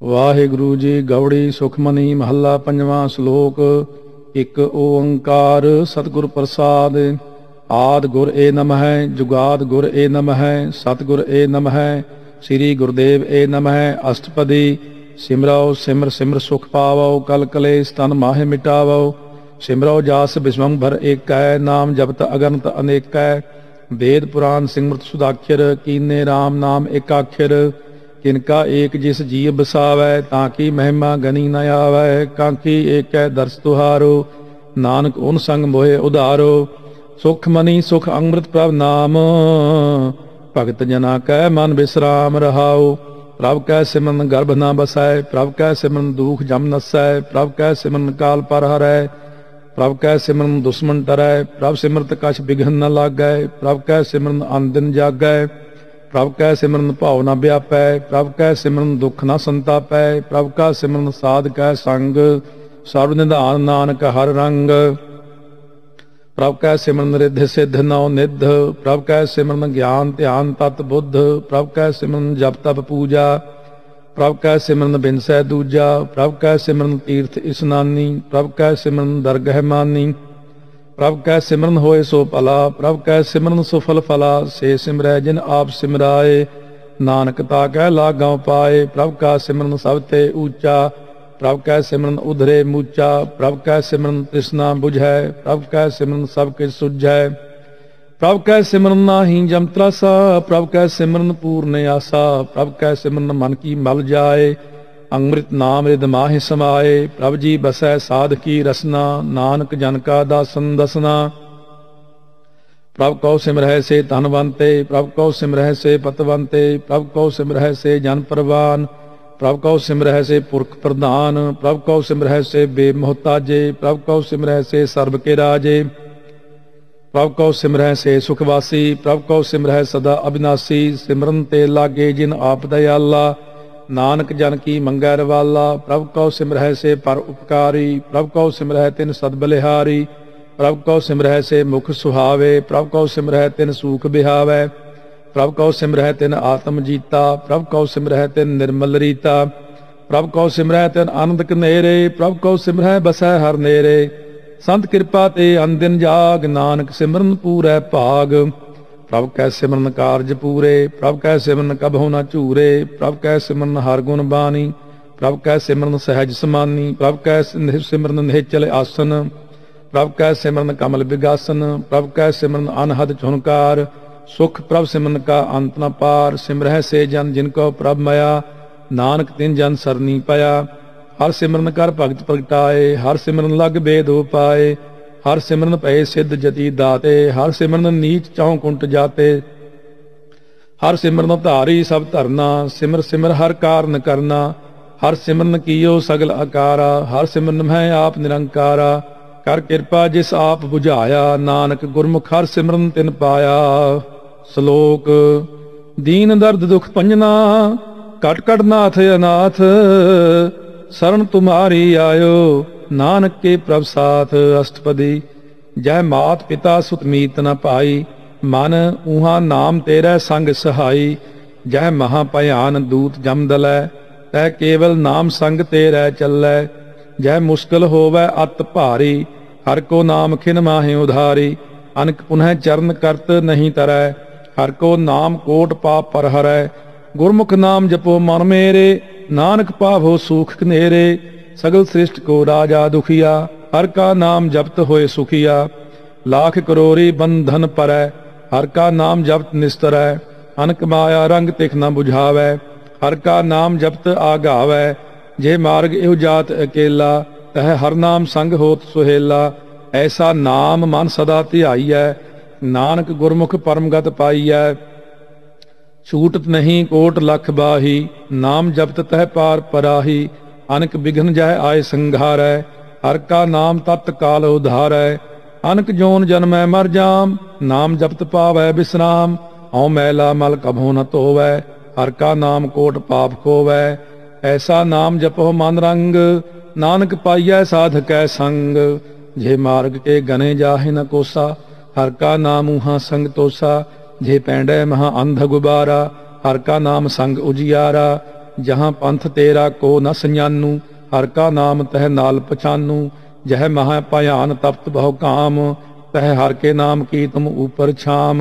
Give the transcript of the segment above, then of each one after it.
वाहिगुरु जी गौड़ी सुखमनी महला पंजवां श्लोक। एक ओंकार सतगुर प्रसाद। आद गुर ए नमः, जुगाद गुर ए नमः, सतगुर ए नमः, श्री गुरुदेव ए नमः। अष्टपदी। सिमरो सिमर सिमर सुख पावो, कल कलेश तन माहे मिटावो। सिमरो जास विश्वंभर एक है, नाम जपत अगनत अनेक है। वेद पुराण सिमरत सुदाक्षर, कीने राम नाम एकाक्षर। किनका एक जिस जीव बसावै, ताकि महिमा गनी न आवै। कांकी एक है दर्श तुहारो, नानक उन संग मोहे उधारो। सुख मनी सुख अमृत प्रभ नाम, भगत जना कै मन विश्राम रहाओ। प्रभ कै सिमरन गर्भ न बसै, प्रभ कै सिमरन दुख जम नसै। प्रभ कै सिमरन काल पर हरै, प्रभ कै सिमरन दुश्मन टरै। प्रभ सिमरत कछ बिघन न लागै, प्रभ कै सिमरन अन दिन जागै। प्रभ कै सिमरन भाव न व्यापै, प्रभ कै सिमरन दुख न संतापै। प्रभ का सिमरन साध कै संग, सर्व निधान नानक हर रंग। प्रभ कै सिमरन रिद्धि सिद्ध नौ निध, प्रभ कै सिमरन ज्ञान ध्यान तत बुद्ध। प्रभ कै सिमरन जप तप पूजा, प्रभ कै सिमरन बिनसै दूजा। प्रभ कै सिमरन तीर्थ इस्नानी, प्रभ कै सिमरन दरगह मानी। प्रभ कै सिमरन होए सो भला, प्रभ कै सिमरन सुफल फला। से सिमरै जिन आप सिमराए, नानक ताकै लागां पाए। प्रभ का सिमरन सब ते ऊंचा, प्रभ कै सिमरन उधरे मूचा। प्रभ कै सिमरन तृष्णा बुझै, प्रभ कै सिमरन सब किछ सुझै। प्रभ कै सिमरन नाहीं जम त्रासा, प्रभ कै सिमरन पूर्ण आसा। प्रभ कै सिमरन मन की मल जाए, अमृत नाम रिद माहि समाए। प्रभ जी बसै साध की रसना, नानक जन का दासन दसना। प्रभ कौ सिमरह से धनवंते, प्रभ कौ सिमरह से पतवंते। प्रभ कौ सिमरह से जन परवान, प्रभ कौ सिमरह से पुरख प्रधान। प्रभ कौ सिमरह से बेमोहताजे, प्रभ कौ सिमरह से सर्व के राजे। प्रभ कौ सिमरह से सुखवासी, प्रभ कौ सिमरह सदा अविनाशी। सिमरन ते लागे जिन आप दयाला, नानक जन की मंगै रवाला। प्रभ कौ सिमरह से पर उपकारी, प्रभ कौ सिमरह तिन सद बलिहारी। प्रभ कौ सिमरह से मुख सुहावे, प्रभ कौ सिमरह तिन सूख बिहावै। प्रभ कौ सिमरह तिन आत्म जीता, प्रभ कौ सिमरह तिन निर्मल रीता। प्रभ कौ सिमरह तिन आनंद कनेरे, प्रभ कौ सिमरह बसै हर नेरे। संत कृपा ते अनदिन जाग, नानक सिमरन पूरै भाग। प्रभ कै सिमरन कारज पूरे, प्रभ कै सिमरन कबहु न चूरे। प्रभ कै सिमरन हर गुण बानी, प्रभ कै सिमरन सहज समानी। प्रभ कै सिमरन निश्चल आसन, प्रभ कै सिमरन कमल विगासन। प्रभ कै सिमरन अनहद झुनकार, सुख प्रभ सिमरन का अंत न पार। सिमरह से जन जिनको प्रभ मया, नानक तिन जन सरनी पया। हर सिमरन कर भगत प्रगटाए, हर सिमरन लग बेद उपाए। हर सिमरन भय सिद्ध जति दाते, हर सिमरन नीच चौं कुंट जाते। हर सिमरन धारी सब धरना, सिमर सिमर हर कारण करना। हर सिमरन कीयो सगल आकारा, हर सिमरन मैं आप निरंकारा। कर कृपा जिस आप बुझाया, नानक गुरमुख हर सिमरन तिन पाया। श्लोक। दीन दर्द दुख पंजना, कट कट नाथ अनाथ। शरण तुम्हारी आयो, नानक के प्रभ साथ। अष्टपदी। जय मात पिता सुत मीत न पाई, मन ऊहा नाम तेरे संग सहाई। जय महाभयान दूत जम दलै, तै केवल नाम संग तेरे चलै। जय मुश्किल होवै अत भारी, हर को नाम खिन माहि उधारी। अनक पुनः चरण करत नहीं तरै, हर को नाम कोट पाप पर हरै। गुरमुख नाम जपो मन मेरे, नानक पावो सुख कनेरे। सगल सृष्ट को राजा दुखिया, हर का नाम जपत होए सुखिया। लाख करोरी बंधन परै, हर का नाम जपत निस्तरै। अनक माया रंग तिख न बुझावै, हर का नाम जपत आगावै। जे मार्ग इहो जात अकेला, तह हर नाम संग होत सुहेला। ऐसा नाम मन सदा ध्याईयै, नानक गुरमुख परमगत पाईयै। छूटत नहीं कोट लख बाही, नाम जपत तह पार पराही। अनक बिघन जह आय संघारै, हर का नाम तत्काल उधारै। अनक जोन जन्मै मर जाम, नाम जपत पावै विश्राम। हਉ मैला मल कभो न धोवै, हर का नाम कोट पाप खोवै। ऐसा नाम जपो मन रंग, नानक पाइयै साधकै संग। जे मार्ग के गने जाहि न कोसा, हर का नाम ऊहा संग तोसा। जे पैंडै महा अंध गुबारा, हर का नाम संग उजियारा। जहाँ पंथ तेरा को न सजानू, हर का नाम तह नाल पछानू। जह महा भयान तप्त बहु काम, तह हर के नाम की तुम ऊपर छाम।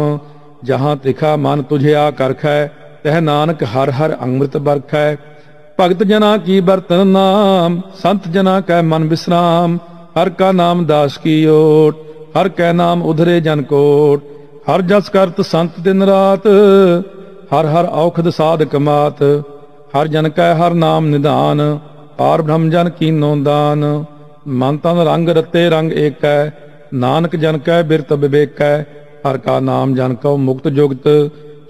जहाँ त्रिखा मन तुझे आ करखै, तह नानक हर हर अमृत बरखै। भगत जना की बरतन नाम, संत जना कै मन विश्राम। हर का नाम दास की ओट, हर कै नाम उधरे जन कोट। हर जस करत संत दिन रात, हर हर औखद साधक मात। हर जन कै हर नाम निधान, पार ब्रह्म जन कीनो दान। मन तन रंग रते रंग एक है, नानक जन कै बिरत विवेक है। हर का नाम जन कौ मुक्त जुगत,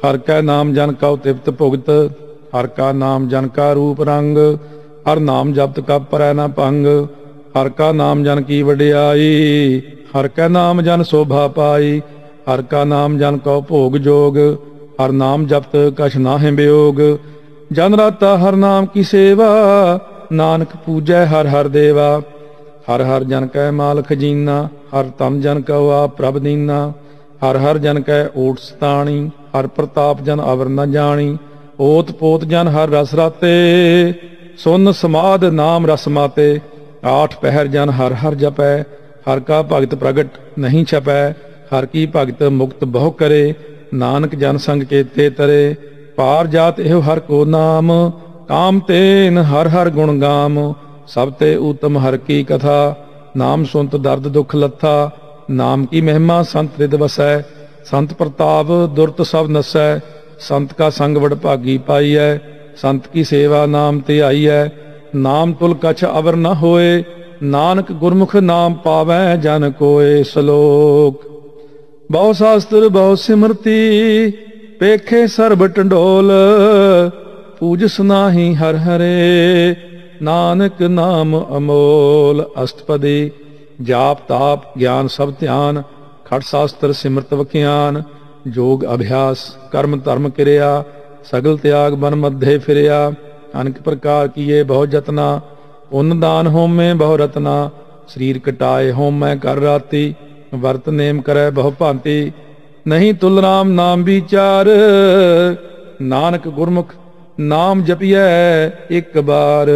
हर कै नाम जन कौ तृप्त भुगत। हर का नाम जन का रूप रंग, हर नाम जपत कब परै न भंग। हर का नाम जन की वडियाई, हर कै नाम जन शोभा पाई। हर का नाम जन कौ भोग जोग, हर नाम जपत कछ नाहि वियोग। जन राता हर नाम की सेवा, नानक पूजै हर हर देवा। हर हर जन कै माल खजीना, हर तन जन कौ आप प्रभ दीना। हर हर जन कै ओट सताणी, हर प्रताप जन अवर न जानी। ओत पोत जन हर रस राते, सुन समाद नाम रस माते। आठ पहर जन हर हर जपै, हर का भगत प्रगट नहीं छपै। हर की भगत मुक्त बहु करे, नानक जन संग केते तरे। पार जात एहो हर को नाम, काम तेन हर हर गुण गाम। सब ते उत्तम हर की कथा, नाम सुनत दर्द दुख लथा। नाम की महिमा संत हृद वसै, संत प्रताप दुरत सब नसै। संत का संग वडभागी पाई है, संत की सेवा नाम ते आई है। नाम तुल कछ अवर न होए, नानक गुरमुख नाम पावै जन कोय। श्लोक। बहु शास्त्र बहु सिमरती, पेखे सर्ब टंडोल। पूजस नाहि हर हरे, नानक नाम अमोल। अष्टपदी। जाप ताप ज्ञान सब ध्यान, खट शास्त्र सिमरत वखियान। जोग अभ्यास कर्म धर्म किरिया, सगल त्याग बन मध्य फिरिया। अनेक प्रकार किए बहु जतना, पुन दान होमे बहु रतना। शरीर कटाए होमै कर राती, वर्त नेम करे बहु भांति। नहीं तुल राम नाम विचार, नानक गुरमुख नाम जपिए एक बार।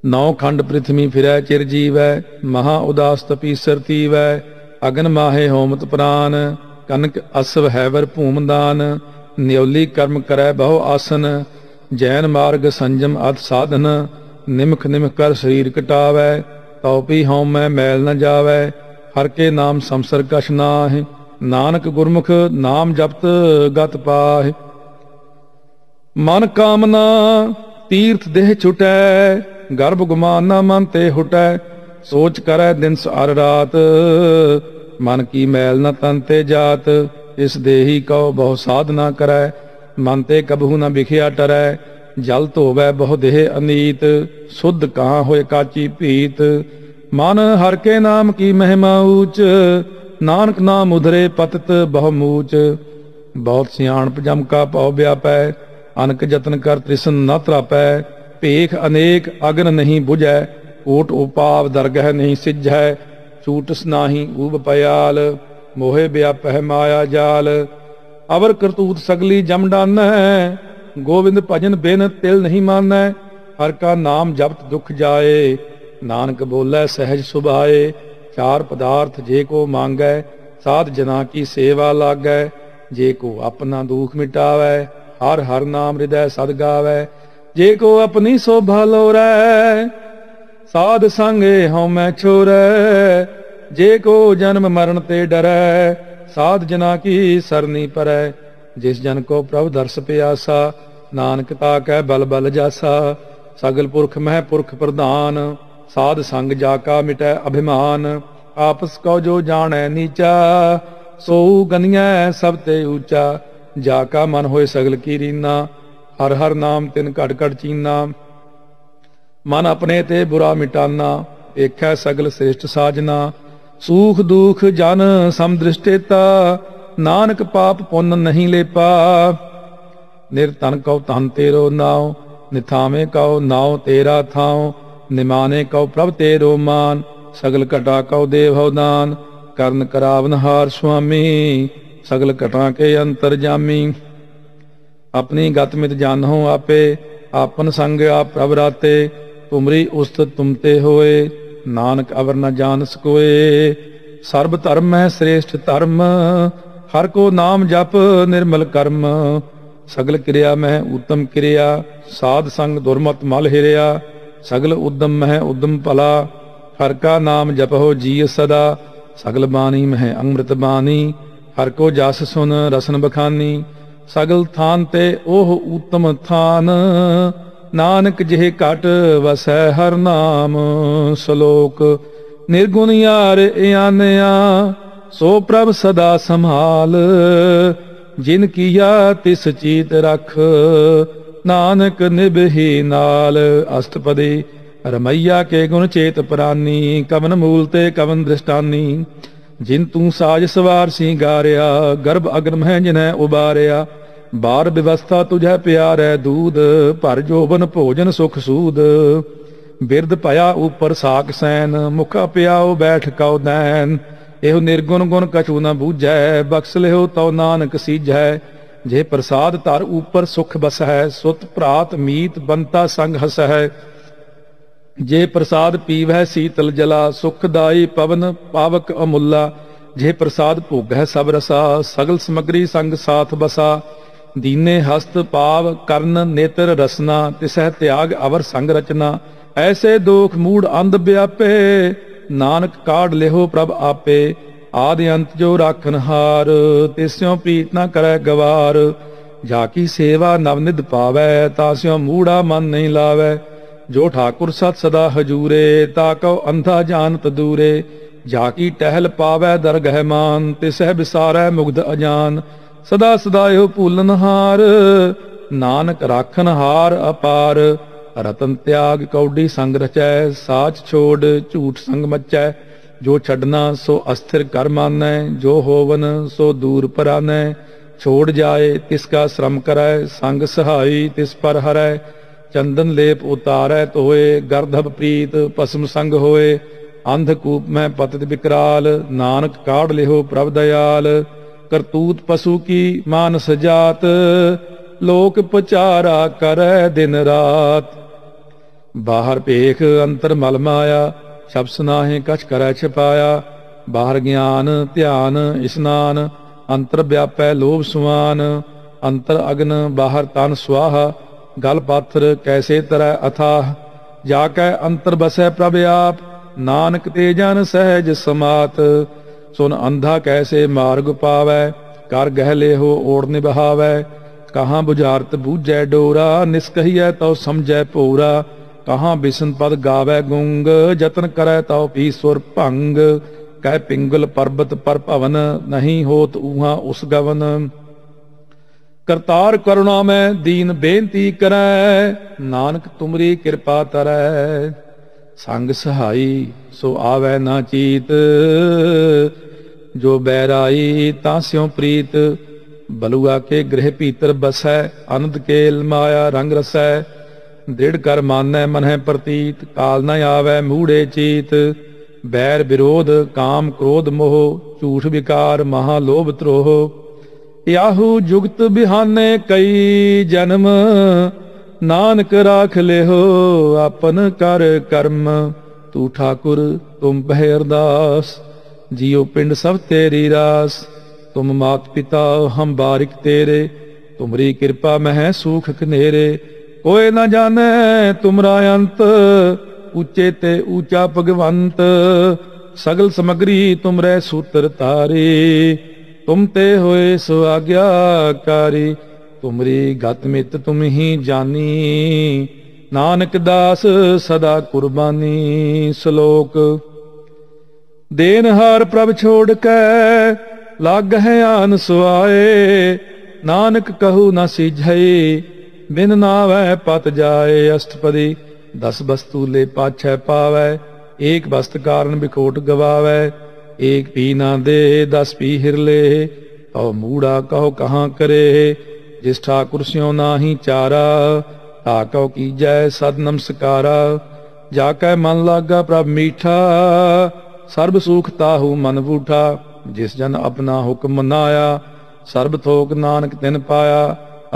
नौ खंड पृथ्वी फिरै चिर जीवै, महा उदास तपीसर तीवै। अगन माहे होमत प्राण, कनक असव हैवर भूम दान। न्योली कर्म करै बहु आसन, जैन मार्ग संजम अत साधन। निमख निमख कर शरीर कटावै, तौपी होमै मैल न जावै। हर के नाम संसर कछ नाहि, नानक गुरमुख नाम जपत गत पाहि। मन कामना तीर्थ देह छुटै, गर्भ गुमान न मन ते हुटै। सोच करै दिन सार रात, मन की मैल न तन ते जात। इस देही कौ बहु साधना करै, मन ते कबहू न बिखिया टरै। जल धोवै बहु देह अनीत, शुद्ध कहाँ होए काची पीत। मन हर के नाम की महिमा ऊच, नानक नाम उधरे पतित बहु मूच। बहुत सियाणप जम का पौ व्यापै, अनक जतन कर तृष्ण न त्रापै। भेख अनेक अग्न नहीं बुझै, ओट उपाव दरगह नहीं सिझै। छूटस नाही ऊब पयाल, मोहे व्यापह माया जाल। अवर करतूत सगली जम डानै, गोविंद भजन बिन तिल नहीं मानै। हर का नाम जपत दुख जाए, नानक बोलै सहज सुभाए। चार पदार्थ जे को मांगै, साध जना की सेवा लागै। जे को अपना दुख मिटावै, हर हर नाम हृदय सद गावै। जे को अपनी शोभा लोरै, साध संगे हउमै छोरै। जे को जन्म मरण ते डरै, साध जना की सरनी परै। जिस जन को प्रभु दर्श प्यासा, नानक ताकै बल बल जासा। सगल पुरख मह पुरख प्रधान, साध संग जाका मिटै अभिमान। आपस को जो जानै नीचा, सोऊ गनियै सब ते ऊंचा। जाका मन होए सगल की रीना, हर हर नाम तिन घट घट चीना। मन अपने ते बुरा मिटाना, देखै सगल श्रेष्ठ साजना। सूख दुख जन समदृष्टेता, नानक पाप पुन नहीं लेपा। निरतन कौ तन तेरो नाव, निथावे कौ नाव तेरा थाव। निमाने कौ प्रभ तेरो मान, सगल घटा कौ देव दान। करण करावन हार स्वामी, सगल घटा के अंतर जामी। अपनी गत मित जानहो आपे, आपन संग आप प्रभ राते, तुमरी उस्तत तुमते होए, नानक अवर न जान सकोए। सर्ब धर्म है श्रेष्ठ धर्म, हर को नाम जप निर्मल कर्म। सगल क्रिया में उत्तम क्रिया, साध संग दुर्मत मल हिरिया। सगल उद्दम में उद्दम भला, हर का नाम जपहो जी सदा। सगल बानी में अमृत बानी, हर को जस सुन रसन बखानी। सगल थान ते ओह उत्तम थान, नानक जिह घट वसै हर नाम। श्लोक निर्गुण यार आनया, सो प्रभ सदा संभाल। जिन किया तिस चीत रख, नानक निभहि नाल। अष्टपदी रमैया के गुण चेत प्रानी, कवन मूल ते कवन दृष्टानी। जिन तू साज सवार सिंगारिया, गर्भ अग्न है जिन्हें उबारिया। बार व्यवस्था तुझे प्यारै दूध, भर जोबन भोजन सुख सूद। बिरद भया ऊपर साक सैन, मुखा प्याओ बैठ कौ दैन। एहो निर्गुण गुण कछु न बूझै, बख्श लिहो तो नानक सीझै। जे प्रसाद धर ऊपर सुख बसै, सुत भ्रात मीत बंता संग हसै। जे प्रसाद पीवै शीतल जला, सुखदाई पवन पावक अमुला। जे प्रसाद भोगै सब रसा, सगल समग्री संग साथ बसा। दीने हस्त पाव कर्ण नेत्र रसना, तिसह त्याग अवर संग रचना। ऐसे दोख मूड अंध व्यापे, नानक काढ़ लेहो प्रभ आपे। आदि अंत जो राखन हार, तिस्यों प्रीत न करे गवार। जाकी सेवा नवनिध पावै, तास्यों मूढ़ा मन नहीं लावै। जो ठाकुर सत सदा हजूरे, ताको अंधा जानत दूरे। जाकी टहल पावै दरगह मान, तिसह बिसारै मुग्ध अजान। सदा सदा यो भूलन हार, नानक राखन हार अपार। रतन त्याग कौडी संग रचै, साच छोड़ झूठ संग मचै। जो छड़ना सो अस्थिर कर मानै, जो होवन सो दूर परानै। छोड़ जाए तिसका श्रम करै, संग सहाई तिस पर हरै। चंदन लेप उतारै तोए, गर्दभ प्रीत पसम संग होए। अंधकूप में पतित विकराल, नानक काढ़ लिहो प्रभ दयाल। करतूत पशु की मानस जात, लोक पचारा करे दिन रात। बाहर पेख अंतर मल माया, शब्द सुनाहे कछ करे छिपाया। बाहर ज्ञान ध्यान स्नान, अंतर व्यापै लोभ सुआन। अंतर अग्न बाहर तन स्वाहा, गल पाथर कैसे तरह अथाह। जाकै अंतर बसै प्रभ आप, नानक ते जन सहज समात। सुन अंधा कैसे मार्ग पावै, कर गह लेहो ओढ़ निबहावै। कहाँ बुझारत बूझै डोरा, निस्कहियै तो समझै भोरा। कहाँ बिसन पद गावै गुंग, जतन करै तो पी सुर भंग। कह पिंगल पर्वत पर भवन, नहीं होत ऊहा उस गवन। करतार करुणा में दीन बेनती करै, नानक तुमरी कृपा तरै। संग सहाई सो आवै ना चीत, जो बैराई तास्यों प्रीत। बलुआ के गृह भीतर बसै, आनंद केल माया रंग रसै। दृढ़ कर मानै मन है प्रतीत, काल न आवै मूढ़े चीत। बैर विरोध काम क्रोध मोह, झूठ विकार महालोभ त्रोह। याहू जुगत बिहाने कई जन्म, नानक राख लेहो आपन कर कर्म। तू ठाकुर तुम बह अरदास, जियो पिंड सब तेरी रास। तुम मात पिता हम बारिक तेरे, तुमरी कृपा मह सूख कनेरे। कोई न जाने तुमरा अंत, ऊंचे ते ऊंचा भगवंत। सगल समग्री तुमरे सूत्र तारी, तुम ते होए सो आज्ञाकारी। तुमरी गत मित तुम ही जानी, नानक दास सदा कुर्बानी। श्लोक देनहार प्रभ छोड़ के, लाग है आन सुआए। नानक कहू न सीझई, बिन नावै पत जाए। अष्टपदी 10 वस्तु ले पाछै पावै, एक वस्त कारण बिखोट गवावै। एक पी ना दे 10 पी हिर ले, तो मूढ़ा कहो कहाँ करे। जिस ठाकुर स्यों नाही चारा, ताकौ कीजै सद नमस्कारा। जाकै मन लागा प्रभ मीठा, सर्ब सुख ताहू मन बूठा। जिस जन अपना हुक्म मनाया, सर्ब थोक नानक तिन पाया।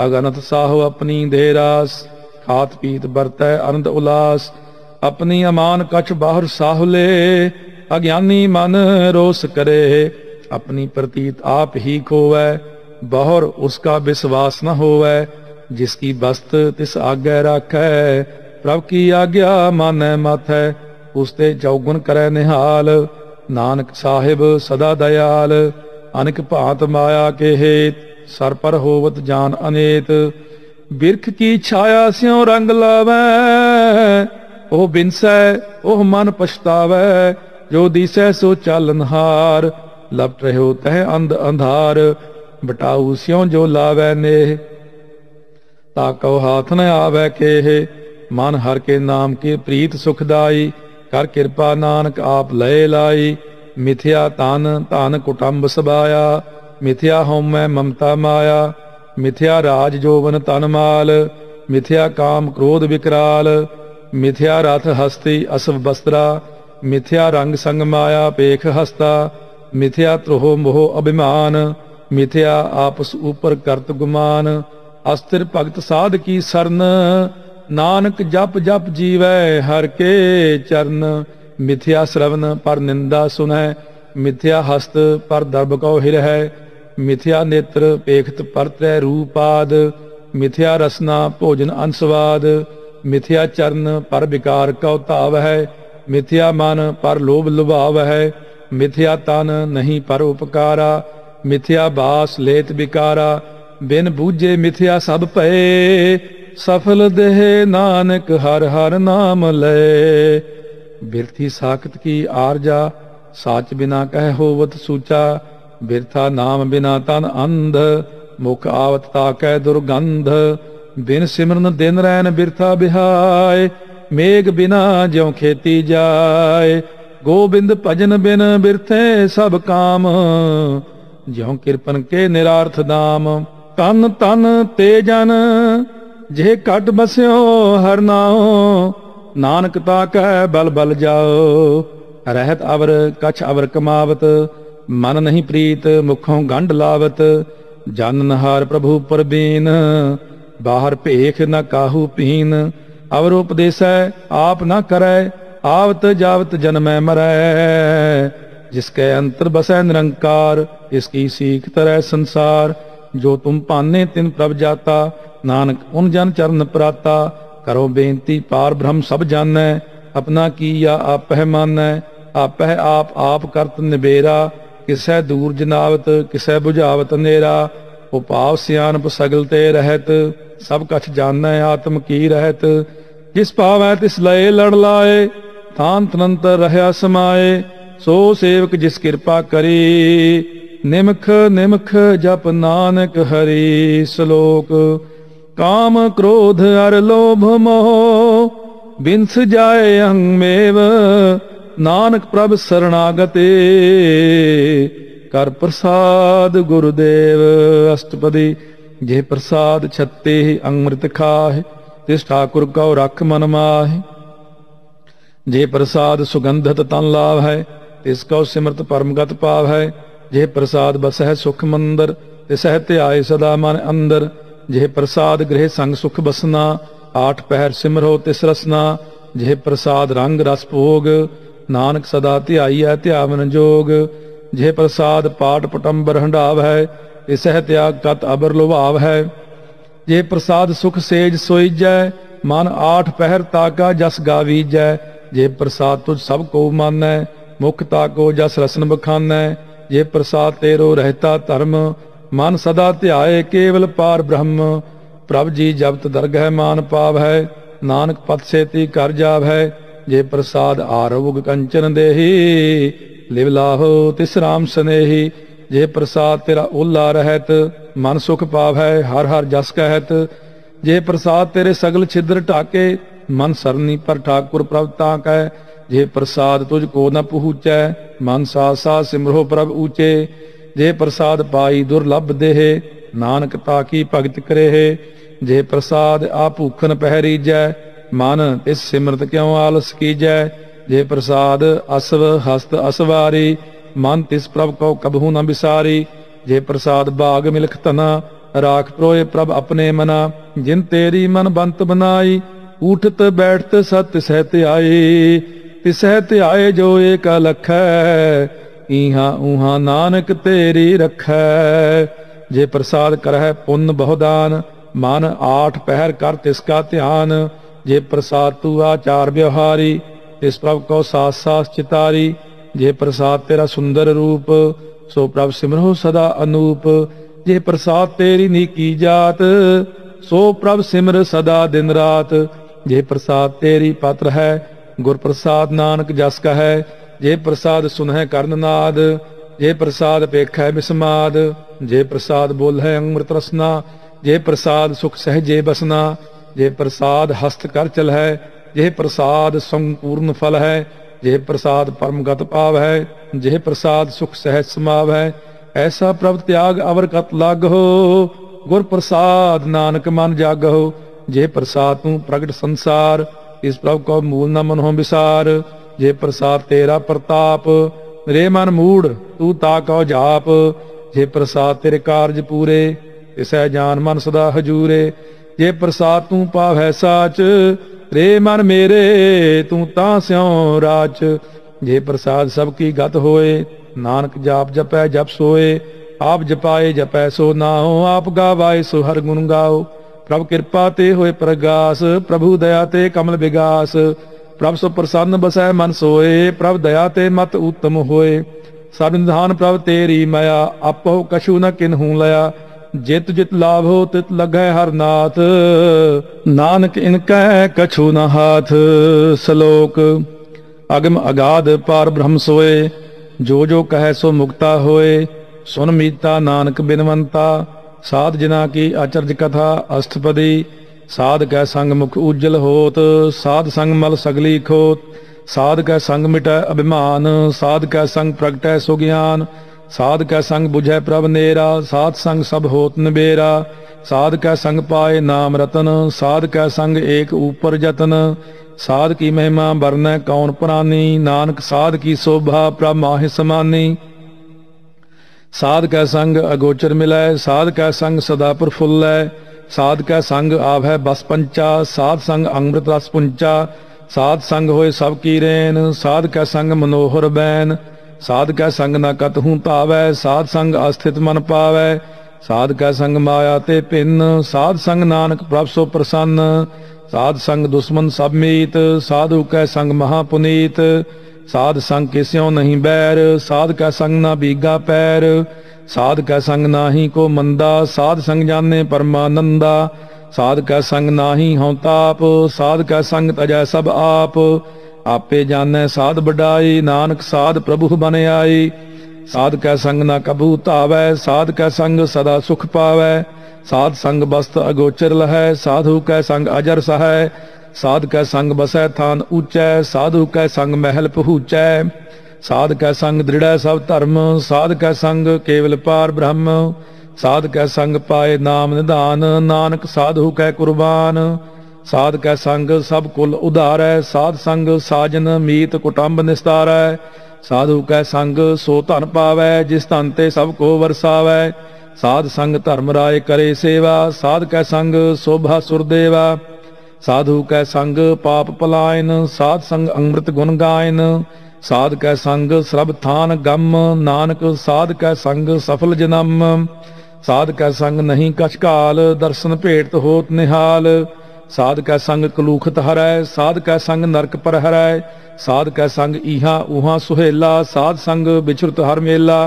अगनत साहो अपनी दे रास, खात पीत बरतै आनंद उलास। अपनी अमान कछ बाहर साहुले, अज्ञानी मन रोस करे। अपनी प्रतीत आप ही खोवै, बाहर उसका विश्वास न होवै। जिसकी बस्त तिस आगे राखै, प्रभ की आज्ञा मानै माथै। उसते चौगुन करै निहाल, नानक साहिब सदा दयाल। अनेक भांत माया के हेत, सर पर होवत जान अनेत। बिरख की छाया स्यों रंग लावै, ओह बिनसै ओह मन पछतावै। जो दिसै सो चालनहार, लपट रहो तह अंध अंधार। बटाऊ स्यों जो लावै नेह, ताको हाथ न आवे केह। मन हर के नाम की प्रीत सुखदाई, कर कृपा नानक आप लय लाई। मिथ्या तन धन कुटुंब सबाया, मिथ्या हौमै ममता माया। मिथ्या राज जोवन तन माल, मिथ्या काम क्रोध विकराल। मिथ्या रथ हस्ती असव बस्त्रा, मिथ्या रंग संग माया पेख हस्ता। मिथ्या त्रोह मोह अभिमान, मिथ्या आपस ऊपर करत गुमान। अस्थिर भगत साध की सरन, नानक जप जप जीवै हर के चरण। मिथ्या श्रवण पर निंदा सुनै, मिथ्या हस्त पर दर्भ कौ हिरहै। मिथ्या नेत्र पेखत पर त्रै रूपाद, मिथ्या रसना भोजन अनस्वाद। मिथ्या चरण पर विकार कौ धाव है, मिथ्या मन पर लोभ लुभाव है। मिथ्या तन नहीं पर उपकारा, मिथ्या बास लेत विकारा। बिन बूझे मिथ्या सब भये, सफल देह नानक हर हर नाम लय। बिरथी साखत की आरजा, साच बिना कह होवत सूचा। बिरथा नाम बिना तन अंध, मुख आवत ताकै दुर्गंध। बिन सिमरन दिन रैन बिरथा बिहाय, मेघ बिना ज्यों खेती जाय। गोबिंद भजन बिन बिरथे सब काम, ज्यों किरपन के निरार्थ दाम। तन तन ते जन जे घट बस्यो हर नाओ, नानक ताकै बल बल जाओ। रहत अवर कछ अवर कमावत, मन नहीं प्रीत मुखों गंढ लावत। जानन हार प्रभु परबीन, बाहर भेख न काहू पीन। अवर उपदेसै आप न करै, आवत जावत जन्मै मरै। जिसके अंतर बसै निरंकार, इसकी सीख तरह संसार। जो तुम पाने तिन प्रभ जाता, नानक उन जन चरण प्राता। करो बेनती पार ब्रह्म सब जानै, अपना कीया आपह मानै। आपह आप करत निबेरा, किसै दूर जनावत किसै बुझावत नेरा। उपाव सियानप सगल ते रहत, सब कछ जानै आत्म की रहत। जिस पावै तिस लय लड़ लाए, थान तनंतर रहया समाए। सो सेवक जिस कृपा करी, निमख निमख जप नानक हरि। श्लोक काम क्रोध अर लोभ मोह, बिंस जाए अहंमेव। नानक प्रभ शरणागते, कर प्रसाद गुरुदेव। अष्टपदी जे प्रसाद छत्ते अमृत खाहि, तिस ठाकुर कौ रख मन माहि। जे प्रसाद सुगंधत तन लाभ है, तिसको सिमरत परमगत पाव है। जे प्रसाद बसह सुख मंदर, तिसह ध्याय सदा मन अंदर। जे प्रसाद गृह संग सुख बसना, आठ पहर सिमरो तिस रसना। जे प्रसाद रंग रस भोग, नानक सदा ध्याईयै ध्यावन जोग। जे प्रसाद पाठ पटंबर हंडाव है, तिसह त्याग कत अबर लुभाव है। जे प्रसाद सुख सेज सोईजै, मन आठ पहर ताका जस गावीजै। जे प्रसाद तुझ सब को मानै, मुख ताको जस रसन बखानै। जे प्रसाद तेरो रहता धर्म, मन सदा ध्याए केवल पार ब्रह्म। प्रभ जी जबत दरगह मान पाव है, नानक पत सेती कर जाव है। जे प्रसाद आरोग कंचन देही, लिव लाहो तिस राम स्नेही। जे प्रसाद तेरा ओला रहत, मन सुख पाव है हर हर जस कहत। जे प्रसाद तेरे सगल छिद्र ढाके, मन सरनी पर ठाकुर प्रभ ताकै। जे प्रसाद तुझको न पहुँचै, मन सा सा सिमरो प्रभ ऊंचे। जे प्रसाद पाई दुर्लभ देह, नानक ताकी भगत करे। जे प्रसाद आ भूखन पहरीजै, मन तिस सिमरत क्यों आलस कीजै। जे प्रसाद असव हस्त असवारी, मन तिस प्रभ को कबहू न बिसारी। जे प्रसाद बाग मिलख तना, राख प्रोए प्रभ अपने मना। जिन तेरी मन बंत बनाई, उठत बैठत सत सहत आई। तिसहत आए जो एक लखै, इहा उहा नानक तेरी रखै। जे प्रसाद करह पुण्य बहुदान, मन आठ पहर कर तिसका ध्यान। जे प्रसाद तू आचार व्यवहारी, तिस प्रभ को सास सास चितारी। जे प्रसाद तेरा सुंदर रूप, सो प्रभ सिमरो सदा अनूप। जे प्रसाद तेरी नीकी जात, सो प्रभ सिमर सदा दिन रात। जे प्रसाद तेरी पात्र है, गुर प्रसाद नानक जस का है। जे प्रसाद सुनह कर्ण नाद, जे प्रसाद पेखै बिस्माद। जे प्रसाद बोल है अमृत रसना, जे प्रसाद सुख सहजे बसना। जे प्रसाद हस्त कर चल है, जे प्रसाद संपूर्ण फल है। जे प्रसाद परमगत पाव है, जे प्रसाद सुख सहज समाव है। ऐसा प्रभ त्याग अवर कत लाग हो, गुर प्रसाद नानक मन जाग हो। जे प्रसाद तू प्रगट संसार, इस प्रभ को मूल न मनहो विसार। जे प्रसाद तेरा प्रताप, रे मन मूड तू ताको जाप। जे प्रसाद तेरे कारज पूरे, तिसै जान मन सदा हजूरे। जे प्रसाद तू पावै साच, रे मन मेरे तू तां स्यों राच। जे प्रसाद सबकी गत होए, नानक जाप जपै जप सोए। आप जपाए जपै सो नाओ, आप गावाए सो हर गुण गाओ। प्रभ कृपा ते होए प्रगास, प्रभु दया ते कमल विगास। प्रभ सो प्रसन्न बसै मन सोए, प्रभ दया ते मत उत्तम होए। सब निधान प्रभ तेरी माया, आपो कछु न किन्हू लया। जित जित लाभो तित लगै हर नाथ, नानक इनकै कछु न हाथ। श्लोक। अगम अगाध पार ब्रह्म सोए, जो जो कहे सो मुक्ता होए। सुन मीता नानक बिनवंता, साध जिना की अचरज कथा अष्टपदी। साध कै संग मुख उज्जल होत, साध संग मल सगली खोत। साध कै संग मिटै अभिमान, साध कै संग प्रगटै सुज्ञान। साध कै संग बुझै प्रभ नेरा, साध संग सब होत निबेरा। साध कै संग पाए नाम रतन, साध कै संग एक ऊपर जतन। साध की महिमा बरनै कौन प्राणी, नानक साध की शोभा प्रभ माहि समानी। साध कै संग अगोचर मिलै, साध कै संग सदा प्रफुल्लै। साध कै संग आवै बस पंचा, साध संग अमृत रस पुंचा। साध संग होए सब की रेन, साध कै संग मनोहर बैन। साध कै संग न कतहूँ तावै, साध संग अस्थित मन पावै। साध कै संग माया ते भिन्न, साध संग नानक प्रभ सो प्रसन्न। साध संग दुश्मन सब मीत, साधु कै संग महापुनीत। साध संग किस्यों नहीं बैर, साध कै संग ना बीगा पैर। साध कै संग नाही को मंदा, साध संग जाने परमानंदा। साध कै संग नाही हों ताप, साध कै संग तजै सब आप। आपे जानै साध बढ़ाई, नानक साध प्रभु बन आई। साध कै संग ना कभू तावै, साध कै संग सदा सुख पावै। साध संग बस्त अगोचर लहै, साधु कै संग अजर सहै। साध कै संग बसै थान ऊंचै, साधु कै संग महल पहुँचै। साध कै संग दृढ़ सब धर्म, साध कै संग केवल पार ब्रह्म। साध कै संग पाए नाम निधान, नानक साधु कै कुर्बान। साध कै संग सब कुल उधारै, साध संग साजन मीत कुटुंब निस्तारै। साधु कै संग सो धन पावै, जिस धन ते सब को वरसावै। साध संग धर्म राय करे सेवा, साध कै संग शोभा सुरदेवा। साधु कै संग पाप पलायन, साध संग अमृत गुण गायन। साध कै संग सरब थान गम, नानक साध कै संग सफल जन्म। साध कै संग नहीं कछ काल, दर्शन भेट होत निहाल। साध कै संग कलूखत हरै, साध कै संग नरक पर हरै। साध कै संग इहा उहा सुहेला, साध संग बिछुरत हर मेला।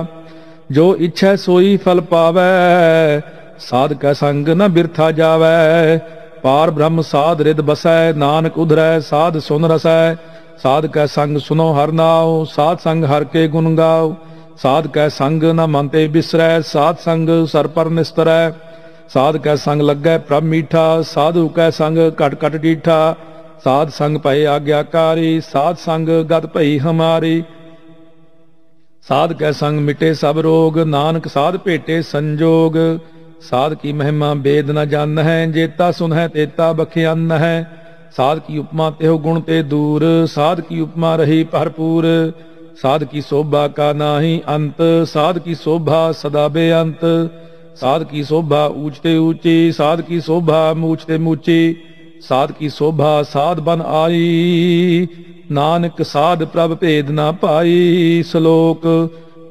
जो इच्छै सोई फल पावै, साध कै संग न बिरथा जावै। पार ब्रह्म साध रिद बसै, नानक उधरै साध सुन रसै। साध कै संग सुनो हर नाव, साध संग हर के गुण गाओ। साध कै संग न मन ते बिसरै, साध संग सर पर निस्तरै। साध कै संग लगै प्रभ मीठा, साधु कै संग घट घट डीठा। साध संग भय आज्ञाकारी, साध संग गत भई हमारी। साध कै संग मिटे सब रोग, नानक साध भेटे संजोग। साध की महिमा वेद न जान है, जेता सुन है तेता बख्यान है। साध की उपमा तेहो गुण ते दूर, साध की उपमा रही भरपूर। साध की शोभा का नाही अंत, साध की शोभा सदा बेअंत। साध की शोभा ऊंचते ऊंची, साध की शोभा मूचते मूची, साध की शोभा साध बन आई, नानक साध प्रभ भेद ना पाई। श्लोक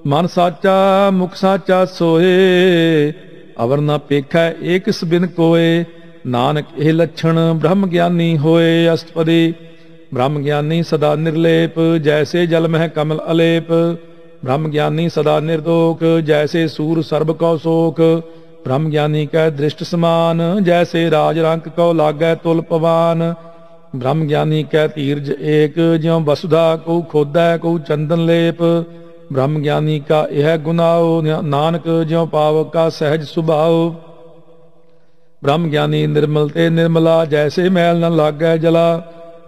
मन साचा मुख साचा सोए, अवर न पेखै एक बिन कोय, नानक एह लक्षण ब्रह्म ज्ञानी होए। अष्टपदी ब्रह्म ज्ञानी सदा निर्लेप, जैसे जल मह कमल अलेप, ब्रह्म ज्ञानी सदा निर्दोष, जैसे सूर सर्ब कौ शोक, ब्रह्म ज्ञानी कै दृष्ट समान, जैसे राज रंक कौ लागै तुल पवान, ब्रह्म ज्ञानी कै धीरज एक, ज्यों वसुधा को खोदै को चंदन लेप, ब्रह्म ज्ञानी का यह गुनाओ, नानक ज्यों पावक का सहज सुभाव, ब्रह्म ज्ञानी निर्मल ते निर्मला, जैसे मैल न लागै जला,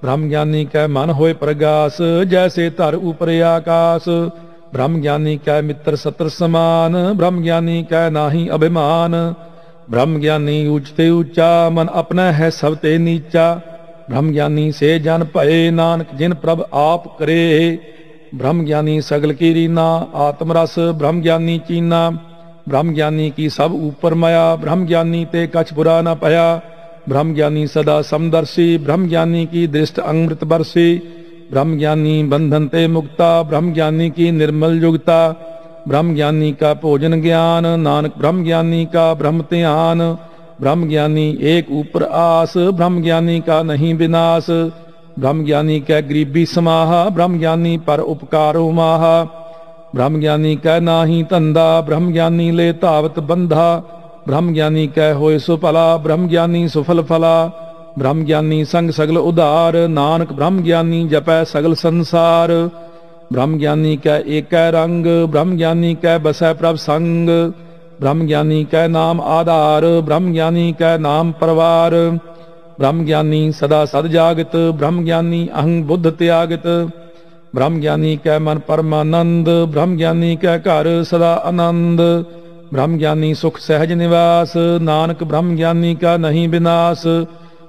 ब्रह्म ज्ञानी कै मन होए प्रगास, जैसे धर ऊपर आकाश, ब्रह्म ज्ञानी कै मित्र सत्र समान, ब्रह्म ज्ञानी कै नाहि अभिमान, ब्रह्म ज्ञानी ऊंचते ऊंचा, मन अपना है सब ते नीचा, ब्रह्म ज्ञानी से जन भये, नानक जिन प्रभ आप करे, ब्रह्म ज्ञानी सगल की रीना, आत्म रस ब्रह्म ज्ञानी चीना, ब्रह्म ज्ञानी की सब ऊपर माया, ब्रह्म ज्ञानी ते कछ बुरा न पया, ब्रह्म ज्ञानी सदा समदर्शी, ब्रह्म ज्ञानी की दृष्ट अमृत बरसी, ब्रह्म ज्ञानी बंधन ते मुक्ता, ब्रह्म ज्ञानी की निर्मल युगता, ब्रह्म ज्ञानी का भोजन ज्ञान, नानक ब्रह्म ज्ञानी का ब्रह्म ध्यान, ब्रह्म ज्ञानी एक ऊपर आस, ब्रह्म ज्ञानी का नहीं विनाश, ब्रह्म ज्ञानी कै गरीबी समाहा, ब्रह्म ज्ञानी पर उपकारो माहा, ब्रह्म ज्ञानी कै नाही धंधा, ब्रह्म ज्ञानी ले धावत बंधा, ब्रह्म ज्ञानी कै होए सुफला, ब्रह्म ज्ञानी सुफल फला, ब्रह्म ज्ञानी संग सगल उधार, नानक ब्रह्म ज्ञानी जपै सगल संसार, ब्रह्म ज्ञानी कै एक रंग, ब्रह्म ज्ञानी कै बसै प्रभ संग, ब्रह्म ज्ञानी कै नाम आधार, ब्रह्म ज्ञानी कै नाम परवार, ब्रह्म ज्ञानी सदा सद जागत, ब्रह्म ज्ञानी अहं बुद्ध त्यागत, ब्रह्म ज्ञानी कै मन परमानंद, ब्रह्म ज्ञानी कै घर सदा आनंद, ब्रह्म ज्ञानी सुख सहज निवास, नानक ब्रह्म ज्ञानी का नहीं विनाश,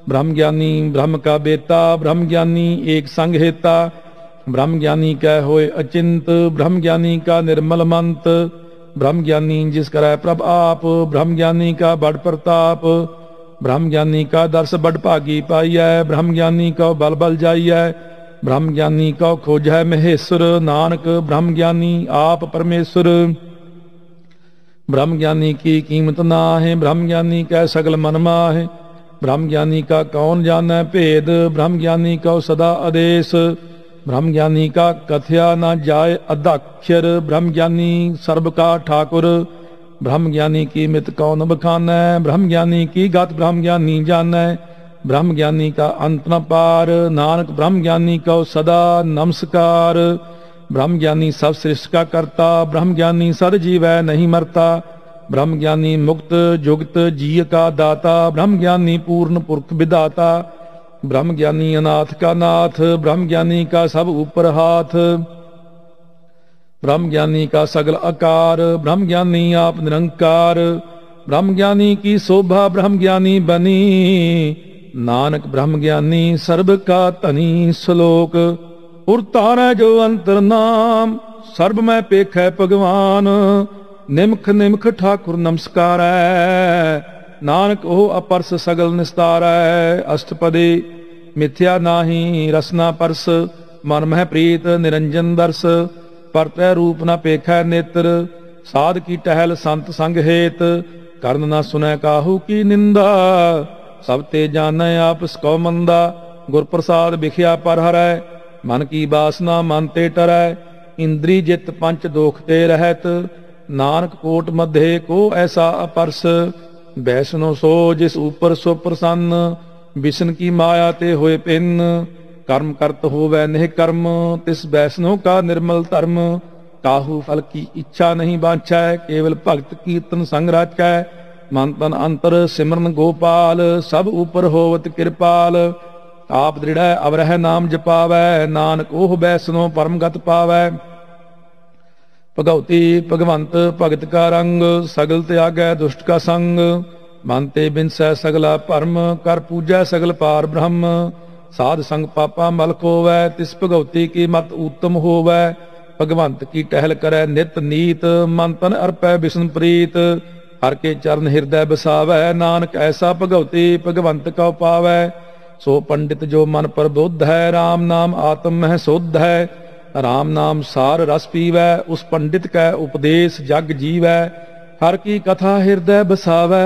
ब्रह्म ज्ञानी ब्रह्म का बेता, ब्रह्म ज्ञानी एक संग हेता, ब्रह्म ज्ञानी कै होए अचिंत, ब्रह्म ज्ञानी का निर्मल मंत, ब्रह्म ज्ञानी जिस करै प्रभ आप, ब्रह्म ज्ञानी का बड़ प्रताप, ब्रह्म ज्ञानी का दर्श बड़ भागी पाइयै, ब्रह्म ज्ञानी का बल बल जाइयै, ब्रह्म ज्ञानी का खोजै महेश्वर, नानक ब्रह्म ज्ञानी आप परमेश्वर, ब्रह्म ज्ञानी की कीमत ना है, ब्रह्म ज्ञानी कै सगल मन माहे, ब्रह्म ज्ञानी का कौन जानै भेद, ब्रह्म ज्ञानी का सदा आदेश, ब्रह्म ज्ञानी का कथया न जाय अदाक्षर, ब्रह्म ज्ञानी सर्ब का ठाकुर, ब्रह्म ज्ञानी की मित कौन बखानै, ब्रह्म ज्ञानी की गत ब्रह्म ज्ञानी जानै, ब्रह्म ज्ञानी का अंत न पार, नानक ब्रह्म ज्ञानी को सदा नमस्कार, ब्रह्म ज्ञानी सब सृष्टि का करता, ब्रह्म ज्ञानी सद जीवै नहीं मरता, ब्रह्म ज्ञानी मुक्त जुगत जीय का दाता, ब्रह्म ज्ञानी पूर्ण पुरख विदाता, ब्रह्म ज्ञानी अनाथ का नाथ, ब्रह्म ज्ञानी का सब ऊपर हाथ, ब्रह्म ज्ञानी का सगल आकार, ब्रह्म ज्ञानी आप निरंकार, ब्रह्म ज्ञानी की शोभा ब्रह्म ज्ञानी बनी, नानक ब्रह्म ज्ञानी सर्ब का धनी। श्लोक उरतारै जो अंतर नाम, सर्ब मैं पेखै भगवान, निमख निमख ठाकुर नमस्कारै, नानक ओह अपरस सगल निस्तारै। अष्टपदी मिथ्या नाही रसना परस, मन मह प्रीत निरंजन दर्श, परतै रूप न पेखै नेत्र, साध की टहल संत संग हेत, करन न सुनै काहू की निंदा, सब ते जानै आपस कौ मंदा, गुर प्रसाद बिखिया पर हरै, मन की बासना मन ते टरै, इंद्री जित पंच दोख ते रहत, नानक कोट मध्य को ऐसा अपरस, वैष्णो सो जिस ऊपर सो प्रसन्न, विष्णु की माया ते होए पिन्न, कर्म करत होवै निह कर्म, तिस वैष्णो का निर्मल धर्म, काहू फल की इच्छा नहीं बांछै, केवल भगत कीर्तन संग राचै, मन तन अंतर सिमरन गोपाल, सब ऊपर होवत कृपाल, आप दृढ़ अवरह नाम जपावै, नानक ओह वैष्णो परम गत पावै, भगवती भगवंत भगत का रंग, सगल त्यागै दुष्ट का संग, मन ते बिनसै सगला भरम, कर पूजै सगल पार ब्रह्म, साध संग पापा मल खोवै, तिस भगवती की मत उत्तम होवै, भगवंत की टहल करै नित नीत, मन तन अर्पै विष्णु प्रीत, हर के चरण हृदय बसावै, नानक ऐसा भगवती भगवंत कौ पावै। सो पंडित जो मन प्रबुद्ध है, राम नाम आत्म मह शुद्ध है। राम नाम सार रस पीवै, उस पंडित कै उपदेश जग जीवै। हर की कथा हृदय बसावै,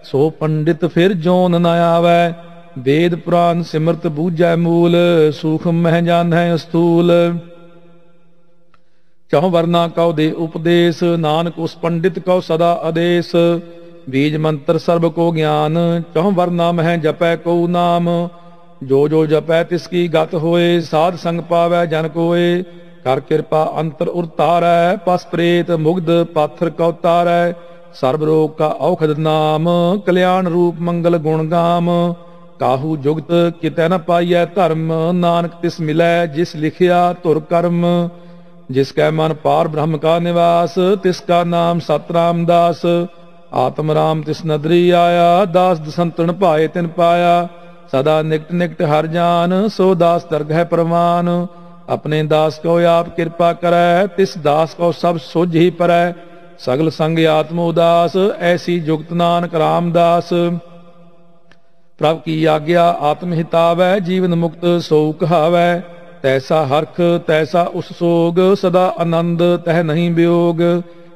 सो पंडित फिर जोन न आवै। वेद पुराण सिमरत बूझै मूल, सूक्ष्म मह जानै स्थूल। चौं वर्ना कौ दे उपदेश, नानक उस पंडित कौ सदा आदेश। बीज मंत्र सर्व को ज्ञान, चौं वर्ना मह जपै को नाम। जो जो जपै तिसकी गत होए, साध संग पावै जन कोय। कर कृपा अंतर उरतारै, पस प्रेत मुग्ध पाथर कौ तारै। सर्व रोग का औखद नाम, कल्याण रूप मंगल गुण गाम। काहू जुगत कितै न पाइयै धर्म, नानक तिस मिलै जिस लिखिया धुर कर्म। जिसकै मन पार ब्रह्म का निवास, तिसका नाम सतराम दास। आत्म राम तिस नदरी आया, दास दसंतन पाए तिन पाया। सदा निकट निकट हर जान, सो दास दरगह प्रवान। अपने दास को आप कृपा करै, तिस दास को सब सुझ ही परै। सगल संग आत्म उदास, ऐसी जुगत नानक रामदास। प्रभ की आज्ञा आत्म हितावै, जीवन मुक्त सो कहावै। तैसा हरख तैसा उस सोग, सदा आनंद तह नहीं वियोग।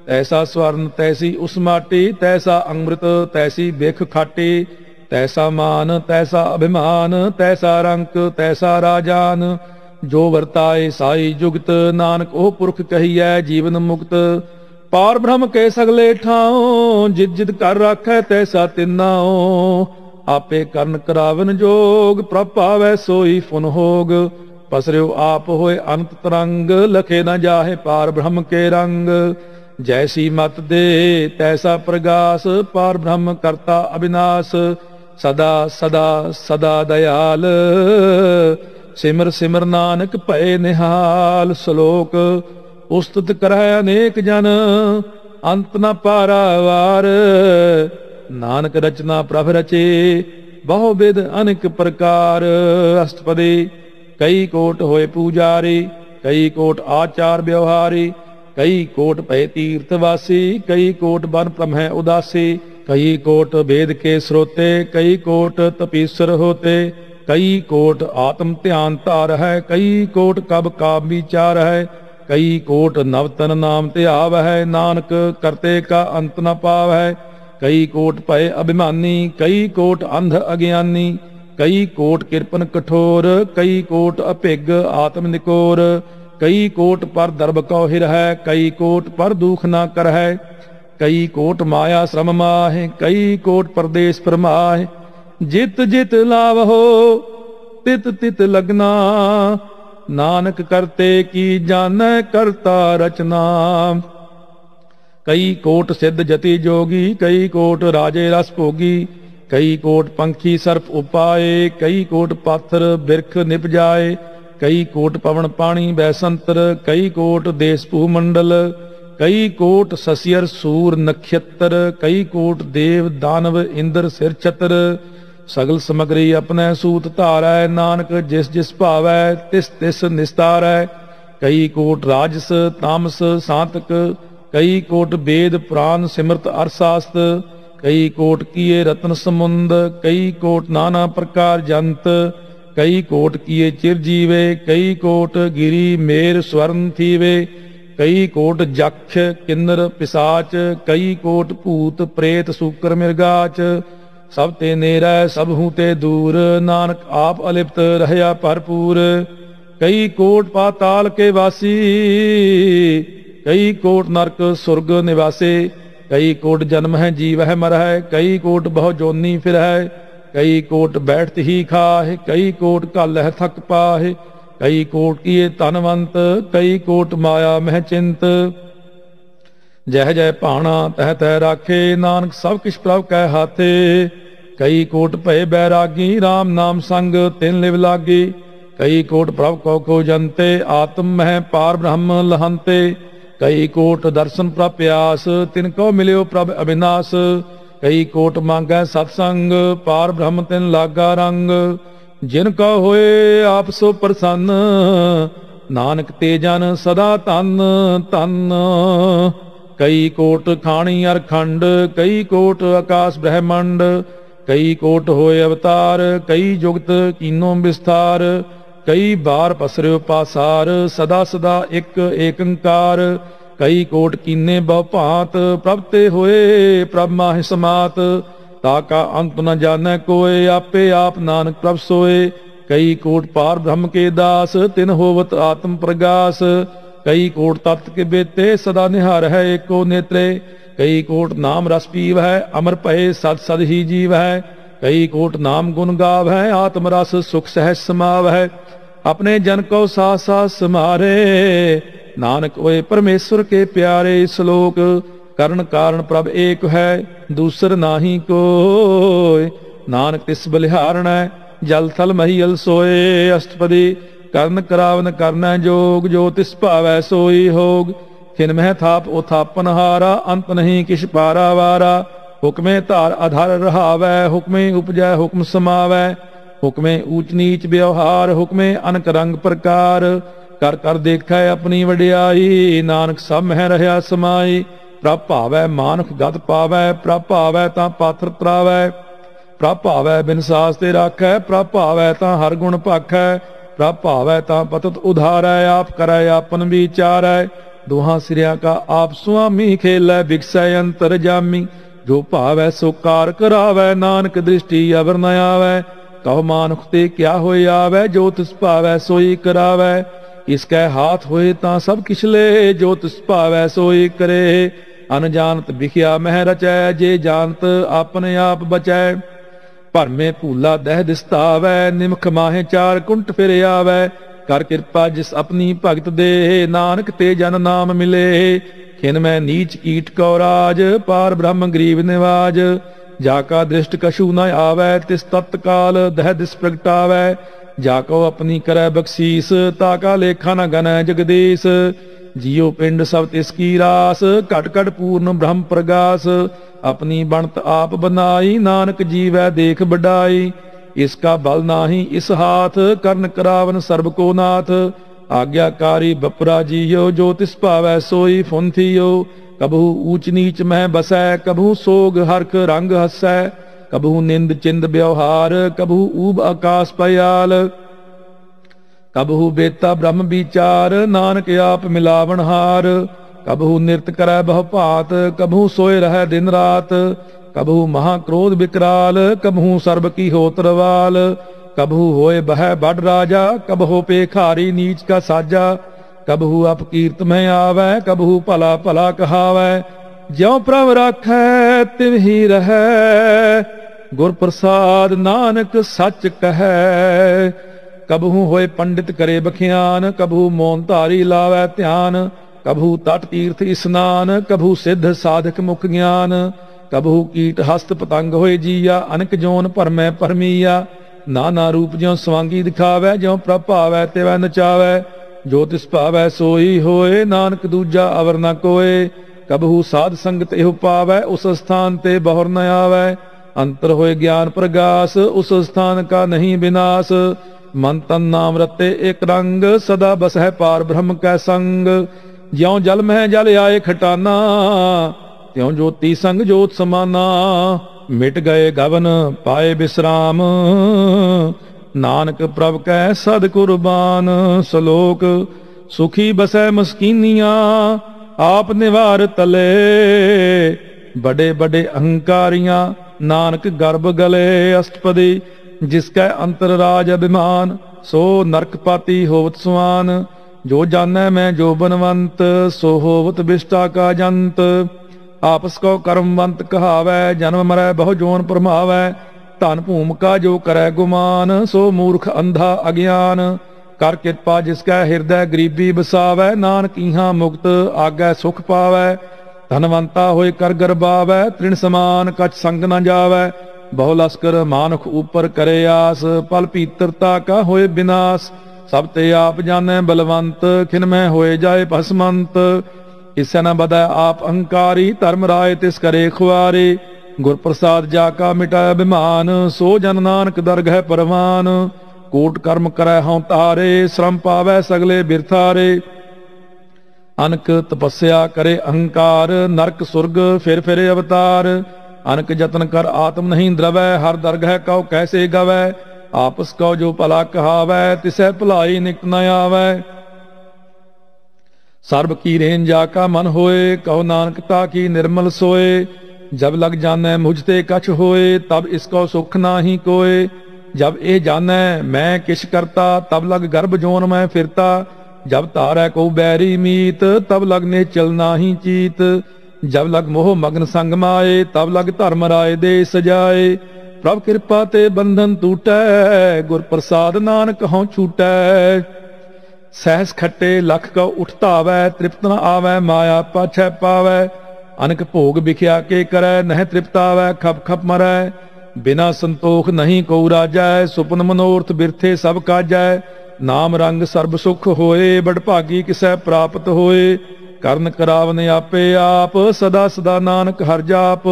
तैसा स्वर्ण तैसी उस माटी, तैसा अमृत तैसी बिख खाटी। तैसा मान तैसा अभिमान, तैसा रंक तैसा राजान। जो वर्ताए साई जुगत, नानक ओ पुरख कहिए जीवन मुक्त। पार ब्रह्म के सगले ठाओ, जिद जिद कर राखै तैसा तिन्नाओ। आपे करन करावन जोग, प्रभ पावै सोई फुन होग। पसरियो आप होए अनंत तरंग, लखे न जाहे पार ब्रह्म के रंग। जैसी मत दे तैसा प्रगास, पार ब्रह्म करता अविनाश। सदा सदा सदा दयाल, सिमर सिमर नानक भय निहाल। श्लोक उस्तुत करह अनेक जन, अंत न पारावार। नानक रचना प्रभ रचे, बहुविध अनेक प्रकार। अष्टपदी कई कोट होए पूजारी, कई कोट आचार व्यवहारी। कई कोट भय तीर्थवासी, कई कोट बन ब्रह्म उदासी। कई कोट वेद के स्रोते, कई कोट तपीश्वर होते। कई कोट आत्म ध्यान धार है, कई कोट कब का विचार है। कई कोट नवतन नाम ध्याव है, नानक करते का अंत न पाव है। कई कोट भय अभिमानी, कई कोट अंध अज्ञानी। कई कोट किरपन कठोर, कई कोट अभिग आत्म निकोर। कई कोट पर दर्भ कौ हिर है, कई कोट पर दुख न कर है। कई कोट माया श्रम माह, कई कोट परदेश परमाह। जित जित लाभ हो तित तित लगना, नानक करते की जानै करता रचना। कई कोट सिद्ध जति जोगी, कई कोट राजे रस भोगी। कई कोट पंखी सर्प उपाए, कई कोट पाथर बिरख निप जाए। कई कोट पवन पानी बैसंतर, कई कोट देश भूमंडल। कई कोट ससियर सूर नक्षत्र, कई कोट देव दानव इंद्र सिर छत्र। सगल समग्री अपने सूत धारै, नानक जिस जिस भावै तिस तिस निस्तारै। कई कोट राजस तामस सातक, कई कोट वेद पुराण सिमरत अरशास्त्र। कई कोट किए रत्न समुंद, कई कोट नाना प्रकार जंत। कई कोट किए चिर जीवे, कई कोट गिरी मेर स्वर्ण थीवे। कई कोट जक्ष किन्नर पिसाच, कई कोट भूत प्रेत सूकर मिर्गाच। सब ते नेरै सब हूँ ते दूर, नानक आप अलिप्त रहया भरपूर। कई कोट पाताल के वासी, कई कोट नरक सुरग निवासे। कई कोट जन्म है जीव है मर है, कई कोट बहु जोनी फिर है। कई कोट बैठत ही खाह, कई कोट कल है थक पाहे। कई कोट किए धनवंत, कई कोट माया मह चिंत। जह जह भाना तह तह राखे, नानक सब किछ प्रभ कै हाथे। कई कोट भय बैरागी, राम नाम संग तिन लिव लागी। कई कोट प्रभ को खोजंते, आत्म मह पार ब्रह्म लहंते। कई कोट दर्शन प्रप्यास, तिनको मिलियो प्रभ अविनाश। कई कोट मांगै सत्संग, पार ब्रह्म तिन लागा रंग। जिनका होए आप सो प्रसन्न, नानक ते जन सदा धन धन। कई कोट खाणी अरखंड, कई कोट आकाश ब्रह्मंड, कई कोट होए अवतार, कई जुगत कीनो विस्तार, कई बार पसरियो पासार, सदा सदा एक एकंकार, कई कोट कीने बहु भांत, प्रभ ते होए प्रभ माहि समात, ताका अंत न जाने कोय, आपे आप नानक प्रभ सोए, कई कोट पार ब्रह्म के दास, तिन होवत आत्म प्रगास, कई कोट तत्व के बेते, सदा निहार है एको नेत्रे, कई कोट नाम रस पीव है, अमर भय सद सद ही जीव है, कई कोट नाम गुण गाव है, आत्म रस सुख सहज समाव है, अपने जन को साथ साथ समारे, नानक ओए परमेश्वर के प्यारे। श्लोक करण कारण प्रभ एक है, दूसर नाही कोय, नानक तिस बलिहारण है, जल थल महियल सोए। अष्टपदी ਕਰਨ ਕਰਾਵਨ ਕਰਨਾ ਜੋਗ, ਜੋ ਤਿਸ ਭਾਵੈ ਸੋਈ ਹੋਗ, ਖਿਨ ਮਹਿ ਥਾਪ ਉਥਾਪਨ ਹਾਰਾ, ਅੰਤ ਨਹੀਂ ਕਿਛ ਪਾਰਾ ਵਾਰਾ, ਹੁਕਮੇ ਧਾਰ ਆਧਾਰ ਰਹਾਵੈ, ਹੁਕਮੇ ਉਪਜੈ ਹੁਕਮ ਸਮਾਵੈ, ਹੁਕਮੇ ਊਚ ਨੀਚ ਵਿਵਹਾਰ, ਹੁਕਮੇ ਅਨਕ ਰੰਗ ਪ੍ਰਕਾਰ, ਕਰ ਕਰ ਦੇਖੈ ਆਪਣੀ ਵਡਿਆਈ, ਨਾਨਕ ਸਭ ਮਹਿ ਰਹਾ ਸਮਾਈ, ਪ੍ਰਭ ਭਾਵੈ ਮਾਨੁਖ ਗਤ ਪਾਵੈ, ਪ੍ਰਭ ਭਾਵੈ ਤਾਂ ਪਾਥਰ ਤਰਾਵੈ, ਪ੍ਰਭ ਭਾਵੈ ਬਿਨ ਸਾਸ ਤੇ ਰਾਖੈ, ਪ੍ਰਭ ਭਾਵੈ ਤਾਂ ਹਰ ਗੁਣ ਭਾਖੈ, प्रभ भावै तां पतत उधारै, आप करै आपन विचारै, दोहां सिरिया का आप स्वामी, खेलै बिकसै अंतर जामी, जो भावै सो कार करावै, नानक दृष्टि अवर न आवै, कहो मानुख ते क्या होए आवै, जो तिस भावै सोई करावै, इसकै हाथ होए तां सब किछ ले, जो तिस भावै सोई करे, अनजानत बिखिया मह रचै, जे जानत आपने आप बचै, भरमे भूला दह दिसतावै, निमख माहे चार कुंट फिर आवै, कर कृपा जिस अपनी भगत दे, नानक ते जन नाम मिले, खिन मैं नीच कीट को राज, पार ब्रह्म गरीब निवाज, जाका दृष्ट कछु न आवै, तिस तत्काल दह दिस प्रगटावै, जाको अपनी करै बख्शीस, ताका लेखा न गनै जगदीश, जियो पिंड सब तिसकी रास, घट घट पूर्ण ब्रह्म प्रगास, अपनी बनत आप बनाई, नानक जीवै देख बढ़ाई, इसका बल नाही इस हाथ, करन करावन सर्ब को नाथ, आज्ञाकारी बपरा जियो, जो तिस भावै सोई फुंथियो, कबहू ऊच नीच मह बसै, कबहू सोग हरख रंग हसै, कबहू निंद चिंद व्यवहार, कबहू ऊब आकाश पयाल, कबहू बेता ब्रह्म विचार, नानक आप मिलावन हार, कबहू निरत करै बहु भात, कबहू सोए रहै दिन रात, कबहू महाक्रोध विकराल, कबहू सर्ब की होत रवाल, कबहू होए बह बड़ राजा, कबहू पेखारी नीच का साजा, कबहू अपकीर्त में आवै, कबहू भला भला कहावै, ज्यों प्रभ राखै तिव ही रहै, गुर प्रसाद नानक सच कहै, कबहू होए पंडित करे बखियान, कबहू मौन धारी लावै ध्यान, कबहू तट तीर्थ स्नान, कबहू सिद्ध साधक मुख ज्ञान, कबहू कीट हस्त पतंग होए जीया, अनक जोन भरमै भरमीया, नाना रूप ज्यों स्वांगी दिखावै, ज्यों प्रभ भावै तिवै नचावै, जो तिस भावै सोई होए, नानक दूजा अवर न कोय, कबहू साध संगत एहो पावै, उस स्थान ते बहुर न आवै, अंतर होए ज्ञान प्रगास, उस स्थान का नहीं विनाश, मन तन नाम रते एक रंग, सदा बस है पार ब्रह्म कै संग, ज्यों जल मह जल आए खटाना, त्यों ज्योति संग जोत समाना, मिट गए गवन पाए विश्राम, नानक प्रभ कै सद कुर्बान। श्लोक सुखी बसै मस्कीनिया, आप निवार तले, बड़े बड़े अहंकारियां, नानक गर्भ गले। अष्टपदी जिसकै अंतर राज अभिमान, सो नरकपाती होवत सुआन, जो जानै मैं जो बनवंत, सो होवत विष्टा का जंत, आपस को कर्मवंत कहावै, जन्म मरै बहु जोन परमावै, धन भूम का जो करै गुमान, सो मूर्ख अंधा अज्ञान, कर कृपा जिसकै हृदय गरीबी बसावै, नानक इहां मुक्त आगै सुख पावै, धनवंता होए कर गर्बावै, तृण समान कछ संग न जावै, बहु लश्कर मानुख ऊपर करे आस, पल पीतरता का होए विनाश, सब ते आप जाने बलवंत, खिन में होए जाए भस्मंत, इससे न बदै आप अहंकारी, धर्म राय तिस करे खुआरे, गुर प्रसाद जाका मिटाय अभिमान, सो जन नानक दरगह परवान, कोट कर्म करै हूँ तारे, श्रम पावै सगले बिरथारे, अनक तपस्या करे अहंकार, नरक सुरग फिर फिरे अवतार। अनक जतन कर आत्म नहीं द्रवै, हर दरगह कौ कैसे गवै। आपस कौ जो भला कहावै, तिसै भलाई निकट न आवै। सर्ब की रेन जाका मन होए, कहो नानक ताकी निर्मल सोए। जब लग जानै मुझते कछ होए, तब इसको सुख नाही कोय। जब ए जानै मैं किछ करता, तब लग गर्भ जोन में फिरता। जब तारै को बैरी मीत, तब लग निश्चल नाही चीत। जब लग मोह मग्न संग माए, तब लग धर्म राय दे सजाए। प्रभ कृपा ते बंधन टूटै, गुर प्रसाद नानक हों छूटै। सहस खट्टे लख कौ उठतावै, तृप्त न आवै माया पाछै पावै। अनक भोग बिख्या के करै, नह तृप्त आवै खप खप मरै। बिना संतोख नहीं को राजै, सुपन मनोरथ बिरथे सब काजै। नाम रंग सर्ब सुख होए, बड़भागी किसै प्राप्त होए। करन करावन आपे आप, सदा सदा नानक हर जाप।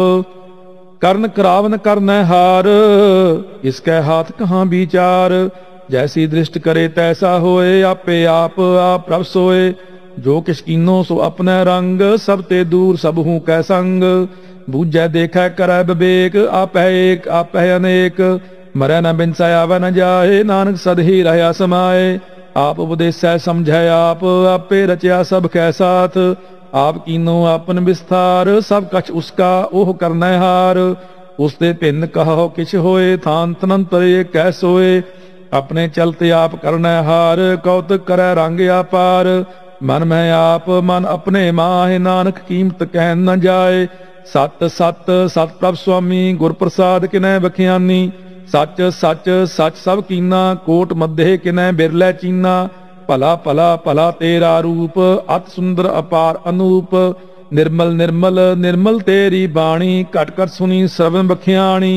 करन करावन करनै हार, इसकै हाथ कहाँ विचार। जैसी दृष्ट करे तैसा होए, आपे आप प्रभ सोए। जो किस कीनो सो अपने रंग, सब ते दूर सब हूँ कै संग। बूझै देखै करै विवेक, आपै एक आपै अनेक। मरै न बिनसै आवै न जाए, नानक सद ही रहया समाए। आप उपदेसै समझै आप, आपे रचया सब कै साथ। आप कीनो आपन विस्तार, सब कछ उसका ओह करनै हार। उसते भिन्न कहो किछ होए, थान तनंतर कै सोए। अपने चलते आप करनै हार, कौतक करै रंग अपार। मन में आप मन अपने माहे, नानक कीमत कहन न जाए। सत सत सत प्रभ स्वामी, गुर प्रसाद किनै बखियानी। सच सच सच सब कीना, कोट मध्य किनै बिरलै चीना। भला भला भला तेरा रूप, अत सुंदर अपार अनूप। निर्मल निर्मल निर्मल तेरी बाणी, घट घट सुनी श्रवण बखियाणी।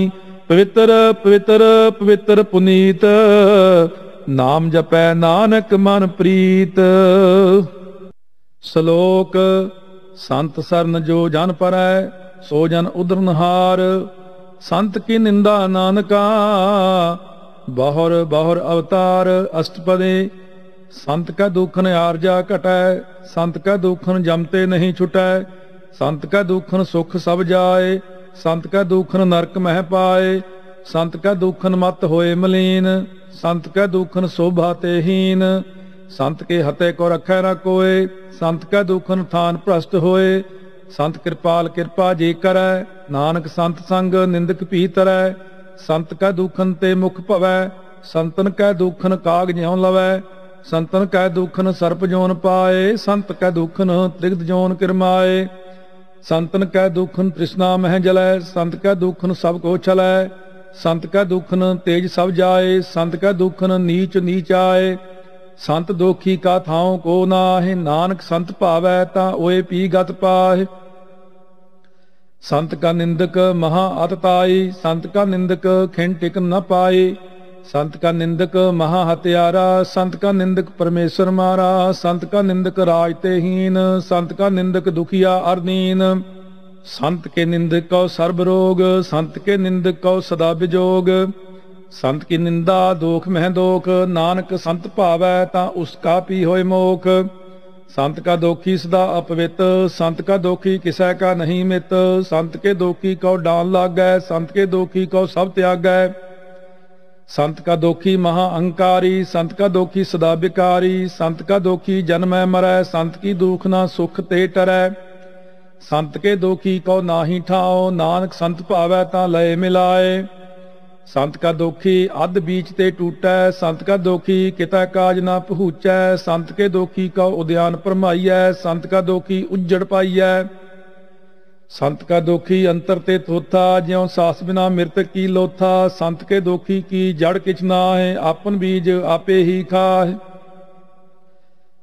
पवित्र पवित्र पवित्र पुनीत, नाम जपै नानक मन प्रीत। श्लोक संत सरन जो जन परै, सो जन उदरनहार। संत की निंदा नानका, बहुर बहुर अवतार। अष्टपदी संत का दुखन आरजा घटै, संत का दुखन जमते नहीं छुटै। संत का दुखन सुख सब जाए, संत का दुखन नरक मह पाए। संत का दुखन मत होए मलीन, संत का दुखन शोभा ते हीन। संत के हते को रखै न कोय, संत का दुखन थान भ्रष्ट होए। संत कृपाल कृपा जी करै, नानक संत संग निंदक भी तरै। संत का दुखन ते मुख भवै, संतन कै दुखन काग ज्यों लवै। संतन कै दुखन सर्प जोन पाए, संत कै दुखन त्रिगद जोन किरमाए। संतन कै दुखन तृष्णा मह जलै, संत कै दुखन सब को छलै। संत कै दुखन तेज सब जाए, संत कै दुखन नीच नीच आए। संत दोखी का थाओ को नाहि, नानक संत भावै तां ओए पी गत पाहि। संत का निंदक महा अतताई, संत का निंदक खिन टिक न पाई। संत का निंदक महा हत्यारा, संत का निंदक परमेश्वर मारा। संत का निंदक राज ते हीन, संत का निंदक दुखिया अरदीन। संत के निंदक को सर्ब रोग, संत के निंदक को सदा विजोग। संत की निंदा दोख मह दोख, नानक संत भावै तां उसका पी होय मोख। संत का दोखी सदा अपवित, संत का दोखी किसै का नहीं मित। संत के दोखी को डाल लागै, संत के दोखी को सब त्यागै। संत का दोखी महा अहंकारी, संत का दोखी सदा विकारी। संत का दोखी जन्मै मरै, संत की दुख ना सुख ते टरै। संत के दोखी को नाहि ठाओ, नानक संत भावै तां लय मिलाए। संत का दोखी अध बीच ते टूटै, संत का दोखी कितै काज ना पहुँचै। संत के दोखी को उद्यान भरमाइयै, संत का दोखी उज्जड़ पाइयै। संत का दोखी अंतर ते थोथा, ज्यों सास बिना मृतक की लोथा। संत के दोखी की जड़ किछ नाहि, आपन बीज आपे ही खाह।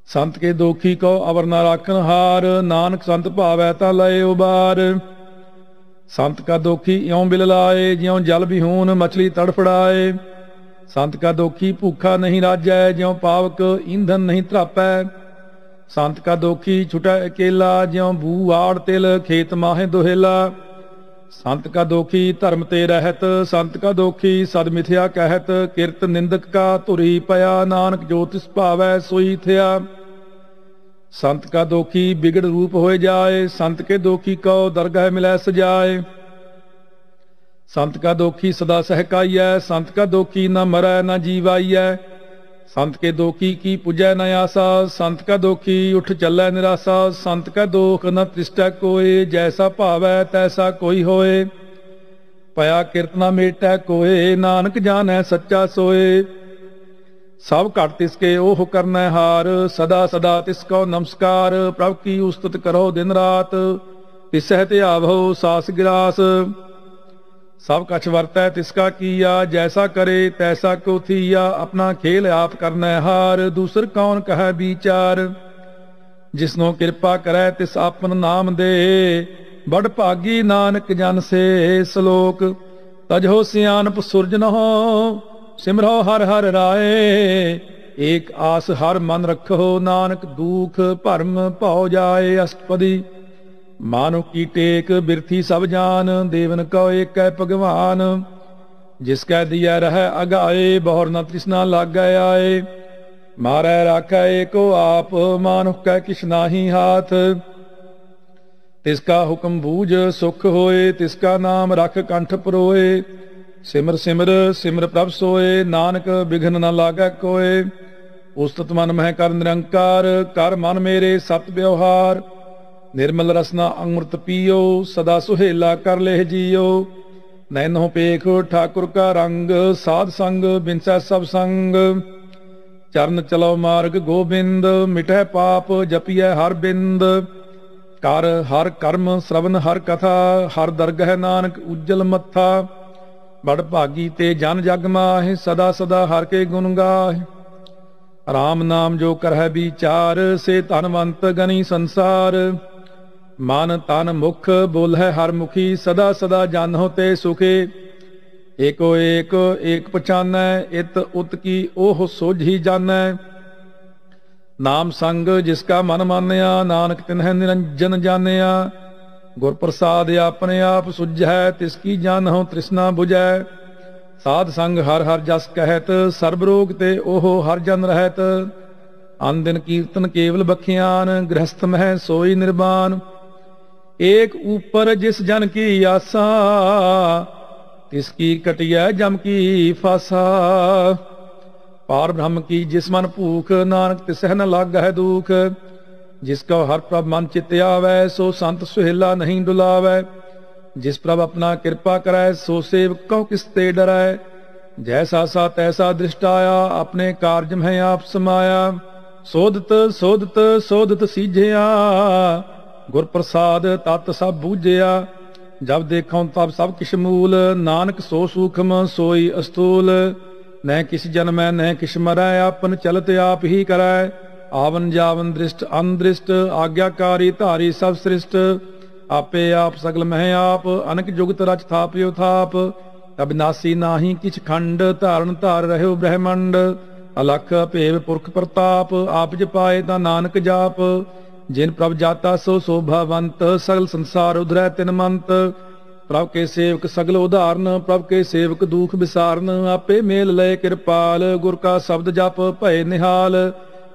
संत के दोखी को अवर न राखन हार, नानक संत भावै तां लय उबार। संत का दोखी इयों बिललाए, ज्यों जल बिहून मछली तड़फड़ाए। संत का दोखी भूखा नहीं राजै, ज्यों पावक ईंधन नहीं त्रापै। संत का दोखी छुटा अकेला, ज्यों बू आड़ तिल खेत माहे दोहेला। संत का दोखी धर्म ते रहत, संत का दोखी सद मिथ्या कहत। किरत निंदक का धुरी पया, नानक जो तिस भावै सोई थिया। संत का दोखी बिगड़ रूप होए जाए, संत के दोखी को दरगाह मिलै सजाए। संत का दोखी सदा सहकाइयै, संत का दोखी न मरै न जीवाइयै। संत के दोखी की पूजै न आसा, संत का दोखी उठ चलै निरासा। संत का दोख न त्रिष्टै कोय, जैसा भावै तैसा कोई होए। पया किरत न मेटै कोय, नानक जानै सच्चा सोए। सब घट तिसके ओह करनै हार, सदा सदा तिसको नमस्कार। प्रभ की उस्तुत करो दिन रात, तिसह त्यावहो सास गिरास। सब कछ वरतै तिसका किया, जैसा करे तैसा को थिया। अपना खेल आप करनै हार, दूसर कौन कहे विचार। जिसनो कृपा करै तिस आपन नाम दे, बड़ भागी नानक जन से सलोक। तजहो सियानप सुरजनहो, सिमरो हर हर राय। एक आस हर मन रखो, नानक दुख भरम भौ जाए। अष्टपदी मानो की टेक बिरथी सब जान, देवन को एक है भगवान। जिसकै दिया रह अगाए, बहुर न तृष्णा लागै आए। मारै राखै एको आप, मानुख कै किछ नाही हाथ। तिसका हुक्म बूझ सुख होए, तिसका नाम रख कंठ परोए। सिमर सिमर सिमर प्रभ सोए, नानक बिघन न लागै कोय। उस्तत मन मह कर निरंकार, कर मन मेरे सत व्यवहार। निर्मल रसना अमृत पियो, सदा सुहेला कर लेह जियो। नैनो पेख ठाकुर का रंग, साध संग बिनसै सब संग। चरण चलो मार्ग गोबिंद, मिटै पाप जपियै हर बिंद। कर हर कर्म श्रवण हर कथा, हर दरगह नानक उज्जल मत्था। बड़ भागी ते जन जग माहि, सदा सदा हर के गुण गाहि। राम नाम जो करह विचार, से धनवंत गनी संसार। मन तन मुख बोलह हर मुखी, सदा सदा जन हो ते सुखे। एको एक एक पछानै, इत उत की ओह सोझी जानै। नाम संग जिसका मन मानया, नानक तिन्ह निरंजन जानिया। गुर प्रसाद अपने आप सुझै, तिसकी जान हो तृष्णा बुझै। साध संग हर हर जस कहत, सर्ब रोग ते ओहो हर जन रहत। अन दिन कीर्तन केवल बखियान, गृहस्थ मह सोई निर्वाण। एक ऊपर जिस जन की आसा, तिसकी कटिया जम की फासा। पार ब्रह्म की जिस मन भूख, नानक तिसह न लागै दुख। जिसका हर प्रभ मन चित आवै, सो संत सुहेला नहीं डुलावै। जिस प्रभ अपना कृपा करै, सो सेवक को किसते डरै। जैसा सा तैसा दृष्ट आया, अपने कार्य में आप समाया। सोधत सोधत सोधत सीझिया, गुर प्रसाद तत् सब बूझिया। जब देखो तब सब किश मूल, नानक सो सूखम सोई अस्तूल। न किस जन्मै न किस मरै, आपन चलत आप ही करै। आवन जावन दृष्ट अनदृष्ट, आज्ञाकारी धारी सब सृष्ट। आपे आप सगल मह आप, अनक जुगत रच थाप्यो थाप। अविनाशी नाही किछ खंड, धारण धार रहो ब्रह्मंड। अलख भेव पुरख प्रताप, आप जपाए ता नानक जाप। जिन प्रभ जाता सो शोभावंत, सगल संसार उधरै तिन मंत। प्रभ के सेवक सगल उदाहरण, प्रभ के सेवक दुख विसारन। आपे मेल लय कृपाल, गुर का शब्द जप भय निहाल।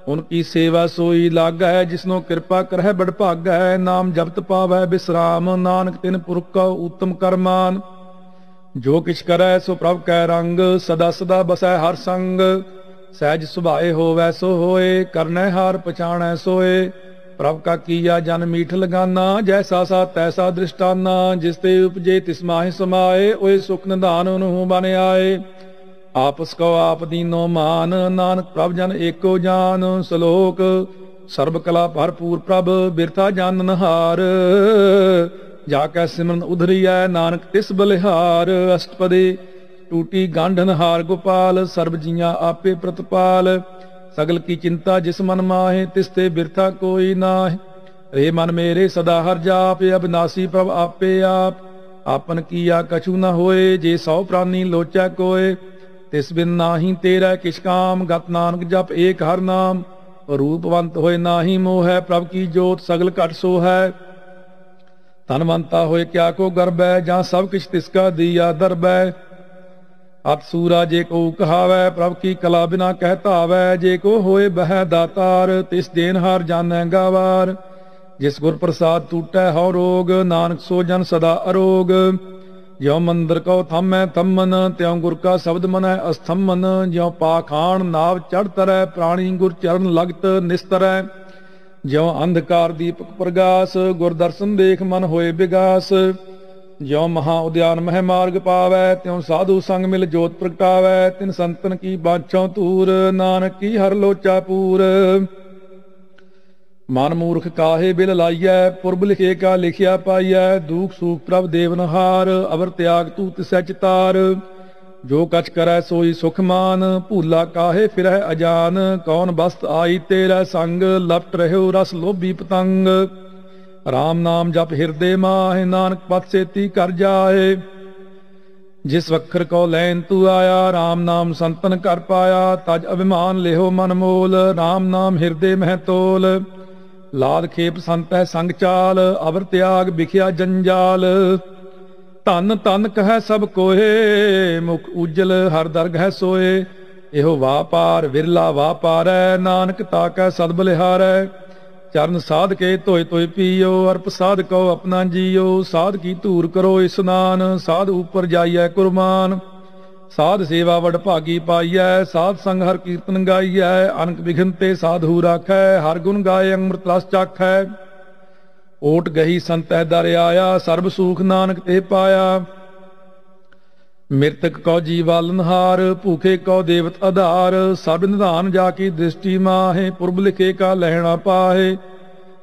उनकी सेवा सोई लागै, जिसनो कृपा करह बड़ भागै। नाम जपत पावै विश्राम, नानक तिन पुरख को उत्तम करमान। जो किछ करै सो प्रभ कै रंग, सदा सदा बसै हर संग। सहज सुभाए होवै सो होए, करनै हार पछाणै सोए। प्रभ का किया जन मीठ लगाना, जैसा सा तैसा दृष्टाना। जिसते उपजे तिस माहि समाए, ओए सुख निधान उन्हु बन आए। आपस को आप दीनो मान, नानक प्रभ जन एको जान। सलोक सर्ब कला भरपूर प्रभ, बिरथा जानन हार। जाकै सिमरन उधरियै, नानक तिस बलिहार। अष्टपदी टूटी गांढन हार गोपाल, सर्ब जिया आपे प्रतपाल। सगल की चिंता जिस मन माहे, तिसते बिरथा कोई नाहि। रे मन मेरे सदा हर जाप, अविनाशी प्रभ आपे आप। आपन किया कछु न होए, जे सौ प्राणी लोचै कोय। तिस बिन नाही तेरा किछ काम, गत नानक जप एक हर नाम। रूपवंत होए नाही मोह है, प्रभ की जोत सगल घट सो है। धनवंता होए क्या को गर्भ है, जहाँ सब किछ तिसका दिया दरब है। अत सूरा जे को कहावै, प्रभ की कला बिना कहता आवै। जे को होए बह दातार, तिस देनहार जानै गावार। जिस गुर प्रसाद टूटै हौ रोग, नानक सो जन सदा अरोग। ज्यों मंदिर को थामै थमन, त्यों गुर का शब्द मनै अस्थमन। ज्यों पाखाण नाव चढ़ तरੈ, प्राणी गुर चरण लगत निस्तरै। ज्यों अंधकार दीपक प्रगास, गुर दर्शन देख मन होए विगास। ज्यों महा उद्यान मह मार्ग पावै, त्यों साधु संग मिल जोत प्रगटावै। तिन संतन की बांछों तूर, नानक की हर लोचा पूर। मन मूर्ख काहे बिल लाइयै, पुरब लिखे का लिखिया पाइयै। दुख सुख प्रभ देवनहार, अवर त्याग तू तिसै चितार। जो कछ करै सोई सुख मान, भूला काहे फिरह अजान। कौन बस्त आई तेरै संग, लपट रह्यो रस लोभी पतंग। राम नाम जप हिरदे माहे, नानक पत सेती कर जाए। जिस वखर को लैन तू आया, राम नाम संतन कर पाया। तज अभिमान लेहो मन मोल, राम नाम हिरदे मह तोल। लाद खेप संत है संग चाल, अवर त्याग बिखिया जंजाल। धन धन कह सब कोहे, मुख उज्जल हर दरगह सोए। एहो वापार विरला वापारै, नानक ताकै सद बलिहारै। चरण साध के धोए धोए पीओ, अर्प साध को अपना जियो। साध की धूर करो स्नान, साध ऊपर जाइए कुरबान। साध सेवा वड भागी पाइयै, साध संग हर कीर्तन गाइयै। अनक विघ्न ते साधु राखै, हर गुण गाए अमृत रस चाखै। ओट गही संत दर आया, सर्ब सुख नानक ते पाया। मृतक को जीवालनहार, भूखे को देवत आधार। सब निधान जाकी दृष्टि माहे, पुरब लिखे का लहना पाहे।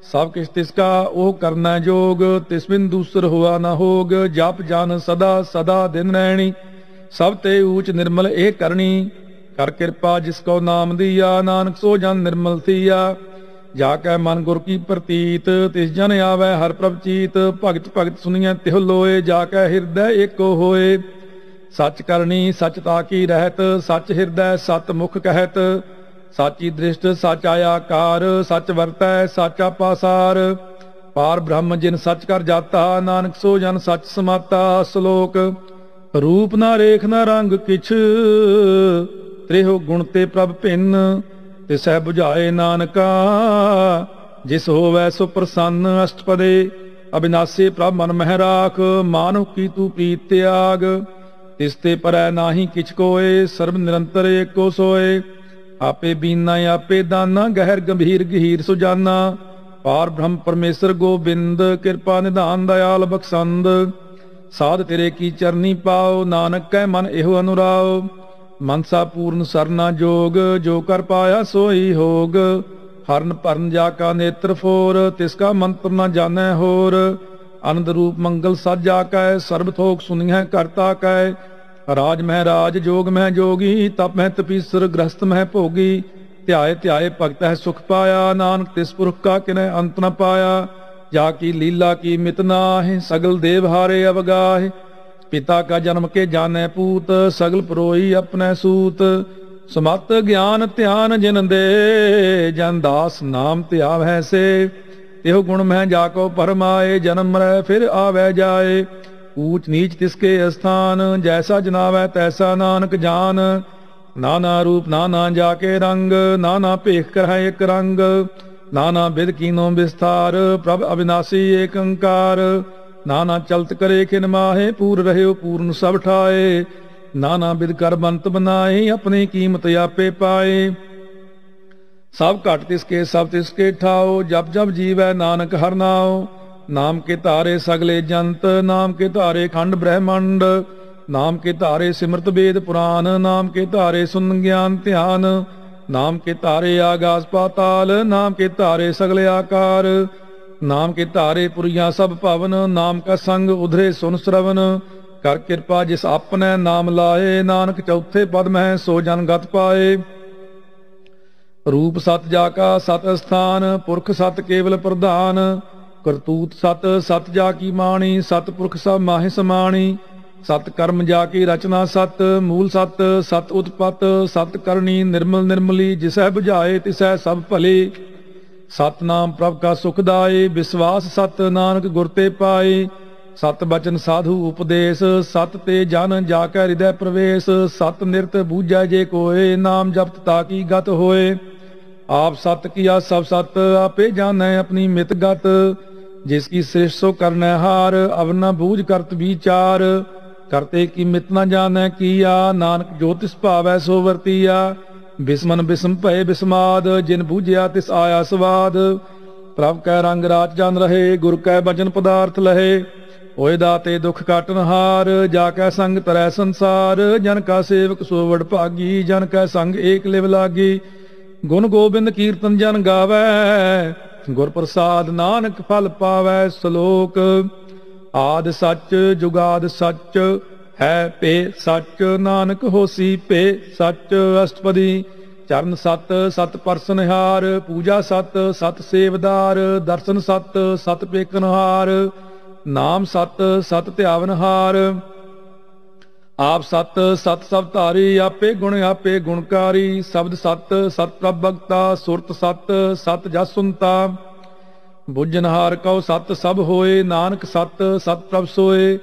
सब किस तिसका ओ करना जोग, तिस बिन दूसर हुआ न होग। जप जन सदा सदा दिन रैणी, सब ते ऊच निर्मल ए करनी। कर कृपा जिसको नाम दिया, नानक सो जन निर्मल थिया। जाकै मन गुर की प्रतीत, तिस जन आवै हर प्रभ चीत। भगत भगत सुनिए तिह लोए, जाकै हृदय एको होए। सच करनी सच ताकी रहत, सच हृदय सत मुख कहत। साची दृष्ट सच आयाकार, सच वरतै साचा पासार। पार ब्रह्म जिन सच कर जाता, नानक सो जन सच समाता। श्लोक रूप ना रेख ना रंग किछ, त्रेहो गुण ते प्रभ भिन्न। तिसै बुझाए नानका, जिस होवै सो प्रसन्न। अष्टपदे अविनाशी प्रभ मन मह राख, मानव की तू प्रीत त्याग। तिसते परै नाही किछ कोय, सर्व निरंतर एको सोए। आपे बीना आपे दाना, गहर गंभीर गहीर सुजाना। पार ब्रह्म परमेश्वर गोबिंद, कृपा निधान दयाल बख्शंद। साध तेरे की चरनी पाओ, नानक कै मन एहो अनुराओ। मनसा पूर्ण सरना जोग, जो कर पाया सोई होग। हरन भरन जाका नेत्र फोर, तिसका मंत्र न जानै होर। आनंद रूप मंगल सज जाकै, सर्ब थोक सुनिह करता कै। राज मह राज जोग मह जोगी, तप मह तपीसर गृहस्थ मह भोगी। ध्याए ध्याए भगत है सुख पाया, नानक तिस पुरख का किन्ह अंत न पाया। जाकी लीला की मित नाहि, सगल देव हारे अवगाहि। पिता का जन्म के जाने पूत, सगल परोई अपने सूत। समत ज्ञान ध्यान जिन दे, जन दास नाम त्यावै से। तिहो गुण में जाको परमाए, जन्म मरै फिर आवे जाए। ऊच नीच तिसके स्थान, जैसा जनावै तैसा नानक जान। नाना रूप नाना जाके रंग, नाना भेख करह एक रंग। नाना बिद कीनो विस्तार, प्रभ अविनाशी एक अंकार। नाना चलत करे खिन माहे, पूर रह्यो पूर्ण सब ठाए। नाना बिद कर बंत बनाए, अपनी कीमत आपे पाए। सब घट तिसके सब तिसके ठाओ, जप जप जीवै नानक हर नाओ। नाम के तारे सगले जंत, नाम के तारे खंड ब्रह्मंड। नाम के तारे सिमरत वेद पुराण, नाम के तारे सुन ज्ञान ध्यान। नाम के तारे आगास पाताल, नाम के तारे सगले आकार। नाम के तारे पुरिया सब भवन, नाम का संग उधरे सुन श्रवण। कर कृपा जिस अपने नाम लाए, नानक चौथे पद में सो जन गत पाए। रूप सत जाका सत स्थान, पुरख सत केवल प्रधान। करतूत सत सत जाकी माणी, सत पुरख सब माहि समाणी। सत कर्म जाकी रचना सत, मूल सत सत उत्पत। सत करनी निर्मल निर्मली, जिसै बुझाए तिसै सब भले। सत नाम प्रभ का सुखदाई, विश्वास सत नानक गुर ते पाए। सत बचन साधु उपदेश, सत ते जन जाकै हृदय प्रवेश। सत निरत बूझै जे कोय, नाम जपत ताकी गत होए। आप सत किया सब सत, आपे जानै अपनी मित गत। जिसकी सृष्टि सो करनै हार, अब न बूझ करत विचार। करते की मित न जानै किया, नानक जो तिस भावै सो वरतिया। बिस्मन बिस्म भय बिस्माद, जिन बूझिया तिस आया स्वाद। प्रभ कै रंग राज जान रहे, गुर कै भजन पदार्थ लहे। होए दाते दुख काटन हार, जाकै संग तरै संसार। जन का सेवक सो वड भागी, जन कै संग एक लिव लागी। गुण गोबिंद कीर्तन जन गावै, गुर प्रसाद नानक फल पावै। श्लोक आद सच जुगाद सच, है पे सच नानक होसी पे सच। अष्टपदी चरण सत, सत परसनहार। पूजा सत, सत सेवदार। दर्शन सत, सत पेकनहार। नाम सत, सत ध्यावनहार। आप सत, सत सब धारी। आपे गुण आपे गुणकारी। शब्द सत, सत प्रभ भगता। सुरत सत, सत जस सुनता। बुझनहार कहो सत सब होए, नानक सत, सत प्रभ सोए।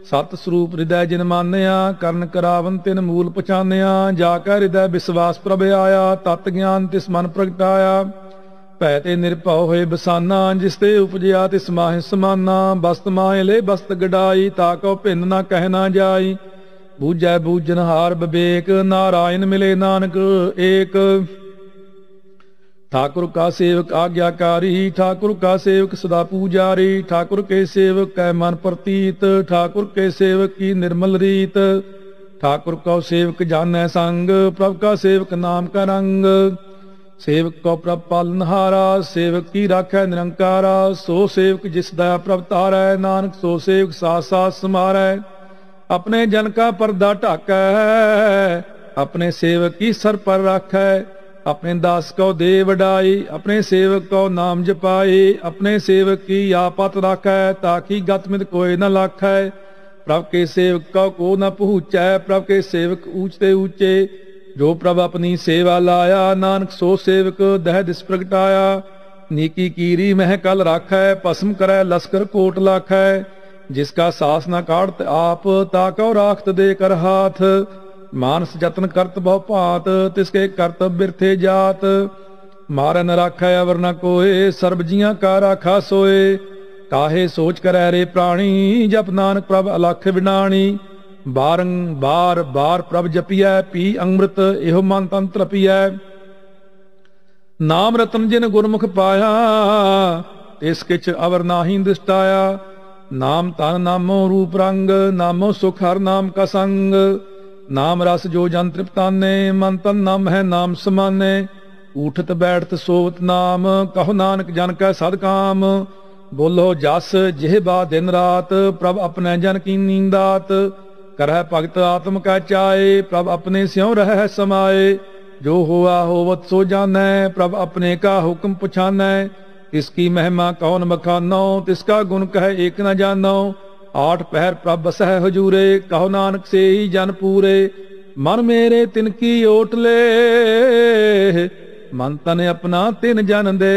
सत स्वरूप हृदय जिन मानिया, ਕਰਨ ਕਰਾਵਨ ਤਿਨ ਮੂਲ ਪਛਾਨਿਆ। ਜਾਕੈ ਹਿਰਦੈ ਵਿਸਵਾਸ ਪ੍ਰਭ ਆਇਆ, ਤਤ ਗਿਆਨ ਤਿਸ ਮਨ ਪ੍ਰਗਟਾਇਆ। ਭੈ ਤੇ ਨਿਰਭਉ ਹੋਏ ਬਸਾਨਾ, ਜਿਸ ਤੇ ਉਪਜਿਆ ਤਿਸ ਮਾਹਿ ਸਮਾਨਾ। ਬਸਤ ਮਾਹਿ ਲੈ ਬਸਤ ਗਡਾਈ, ਤਾ ਕਉ ਭਿੰਨ ਨਾ ਕਹਿ ਨਾ ਜਾਈ। ਬੂਝੈ ਬੂਝਨਹਾਰ ਵਿਵੇਕ, ਨਾਰਾਇਣ ਮਿਲੇ ਨਾਨਕ ਏਕ। ठाकुर का सेवक आज्ञाकारी, ठाकुर का सेवक सदा पूजारी। ठाकुर के सेवक कै मन प्रतीत, ठाकुर के सेवक की निर्मल रीत। ठाकुर को सेवक जानै संग, प्रभ का सेवक नाम का रंग। सेवक को प्रभ पालनहारा, सेवक की राखै निरंकारा। सो सेवक जिस दया प्रभ तारै, नानक सो सेवक साथ साथ समारै। अपने जन का पर्दा ढाकै, अपने सेवक की सर पर राखै। अपने दास को दे वडाई, अपने सेवक को नाम जपाए। अपने सेवक की आपत राखै, ताकि गतमित कोई न लाखै। प्रभ के सेवक को न पहुँचै, प्रभ के सेवक ऊंचते ऊंचे। जो प्रभ अपनी सेवा लाया, नानक सो सेवक दह दिस प्रगटाया। नीकी कीरी महकल राखै, भस्म करै लश्कर कोट लाखै। जिसका सास न काढ़त आप, ताकौ राखत दे कर हाथ। मानस जतन करत बहु भांत, तिसके करतब बिरथे जात। मारन राखै अवर न कोय, सर्ब जियां का राखा सोए। काहे सोच करै रे प्राणी, जप नानक प्रभ अलख विनाणी। बारंबार बार प्रभ जपियै, पी अमृत एहो मन तन तृपियै। नाम रतन जिन गुरमुख पाया, तिस किछ अवर नाहि दृष्टाया। नाम तन नामो रूप रंग, नामो सुख हर नाम का संग। नाम रस जो जन तृप्ताने, मन तन नाम है नाम समाने। उठत बैठत सोवत नाम, कहो नानक जन कै सद काम। बोलो जस जिहबा दिन रात, प्रभ अपने जन की नींदात। करह भगत आत्म कै चाए, प्रभ अपने स्यों रह समाए। जो हुआ होवत सो जानै, प्रभ अपने का हुक्म पुछानै। इसकी महिमा कौन बखानो, तिसका गुण कह एक न जानो। आठ पहर प्रभ बसह हजूरे, कहो नानक से ही जन पूरे। मन मेरे तिनकी ओट ले, मन तन अपना तिन जन दे।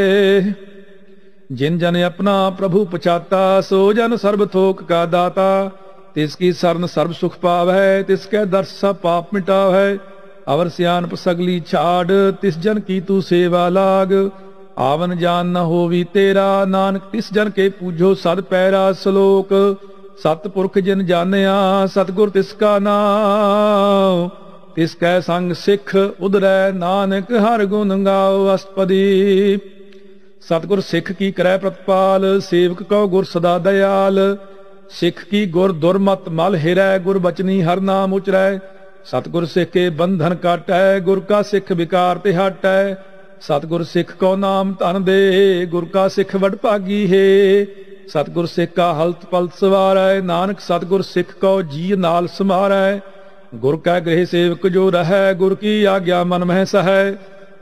जिन जन अपना प्रभु पछाता, सो जन सर्ब थोक का दाता। तिसकी सरन सर्ब सुख पावै, तिसके दर्श सब पाप मिटावै। अवर सियानप सगली छाड़, तिस जन की तू सेवा लाग। आवन जान न होवी तेरा, नानक तिस जन के पूजो सद पैरा। श्लोक सतपुरख जिन जानिया, सतगुर तिसका नाम। तिसकै संग सिख उधरै, नानक हर गुण गाओ। अष्टपदी सतगुर सिख की करै प्रतिपाल, सेवक को गुर सदा दयाल। सिख की गुर दुर्मत मल हिरै, गुर बचनी हर नाम उचरै। सतगुर सिख के बंधन काटै, गुर का सिख विकार ते हटै। सतगुर सिख को नाम धन दे, गुर का सिख वड भागी है। सतगुर सिख का हलत पलत सवारै, नानक सतगुर सिख को जी नाल समारै। गुर कै गृह सेवक जो रहै, गुर की आज्ञा मन मह सहै।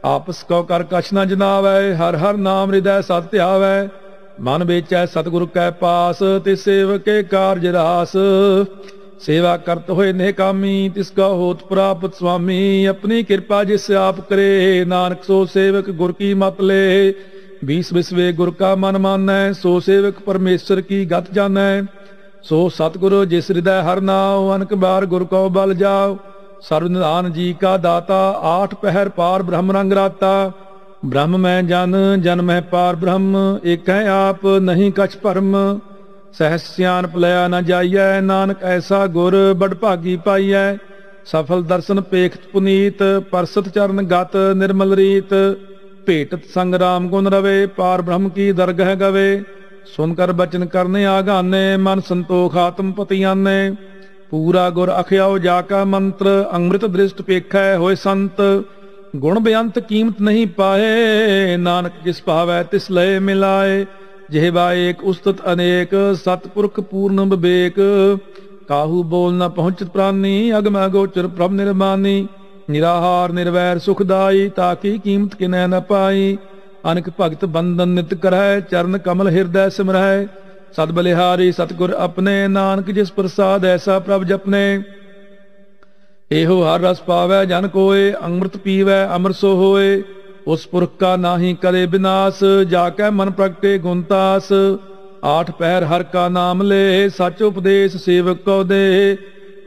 आपस को कर कछ न जनावै, हर हर नाम हृदय सत ध्यावै। मन बेचै सतगुर कै पास, तिस सेवक के कारज रास। सेवा करत होए नेकामी, तिसका होत प्राप्त स्वामी। अपनी कृपा जिस आप करे, नानक सो सेवक गुर की मत ले। 20 बिस्वे गुर का मन मानै, सो सेवक परमेश्वर की गत जानै। सो सतगुरु जिस हृदय हर नाव, अनक बार गुर को बल जाओ। सर्व निधान जी का दाता, आठ पहर पार ब्रह्म रंग राता। ब्रह्म में जन, जन में पार ब्रह्म, एक है आप नहीं कछ भरम। सहस सियान पलया न जाइयै, नानक ऐसा गुर बड़ भागी पाइयै। सफल दर्शन पेखत पुनीत, परसत चरण गत निर्मल रीत। भेटत संग राम गुण रवे, पार ब्रह्म की दरगह गवे। सुनकर बचन करने आगाने, मन संतोख आत्म पतियाने। पूरा गुर अखियाओ जाका मंत्र, अमृत दृष्ट पेखै होए संत। गुण बेअंत कीमत नहीं पाए, नानक जिस पावै तिस लय मिलाए। जेहबा एक उस्तत अनेक, सतपुरख पूर्ण विवेक। काहू बोल न पहुंचत प्राणी, अगम अगोचर प्रभ निर्मानी। निराहार निर्वैर सुखदाई, ताकी कीमत किनै न पाई। अनक भगत बंदन नित करै, चरण कमल हृदय सिमरै। सद बलिहारी सतगुर अपने, नानक जिस प्रसाद ऐसा प्रभ जपने। एहो हर रस पावै जन कोय, अमृत पीवै अमर सो होए। उस पुरख का नाहि करे विनाश, जाकै मन प्रगटे गुणतास। आठ पहर हर का नाम ले, सच उपदेश सेवक को दे।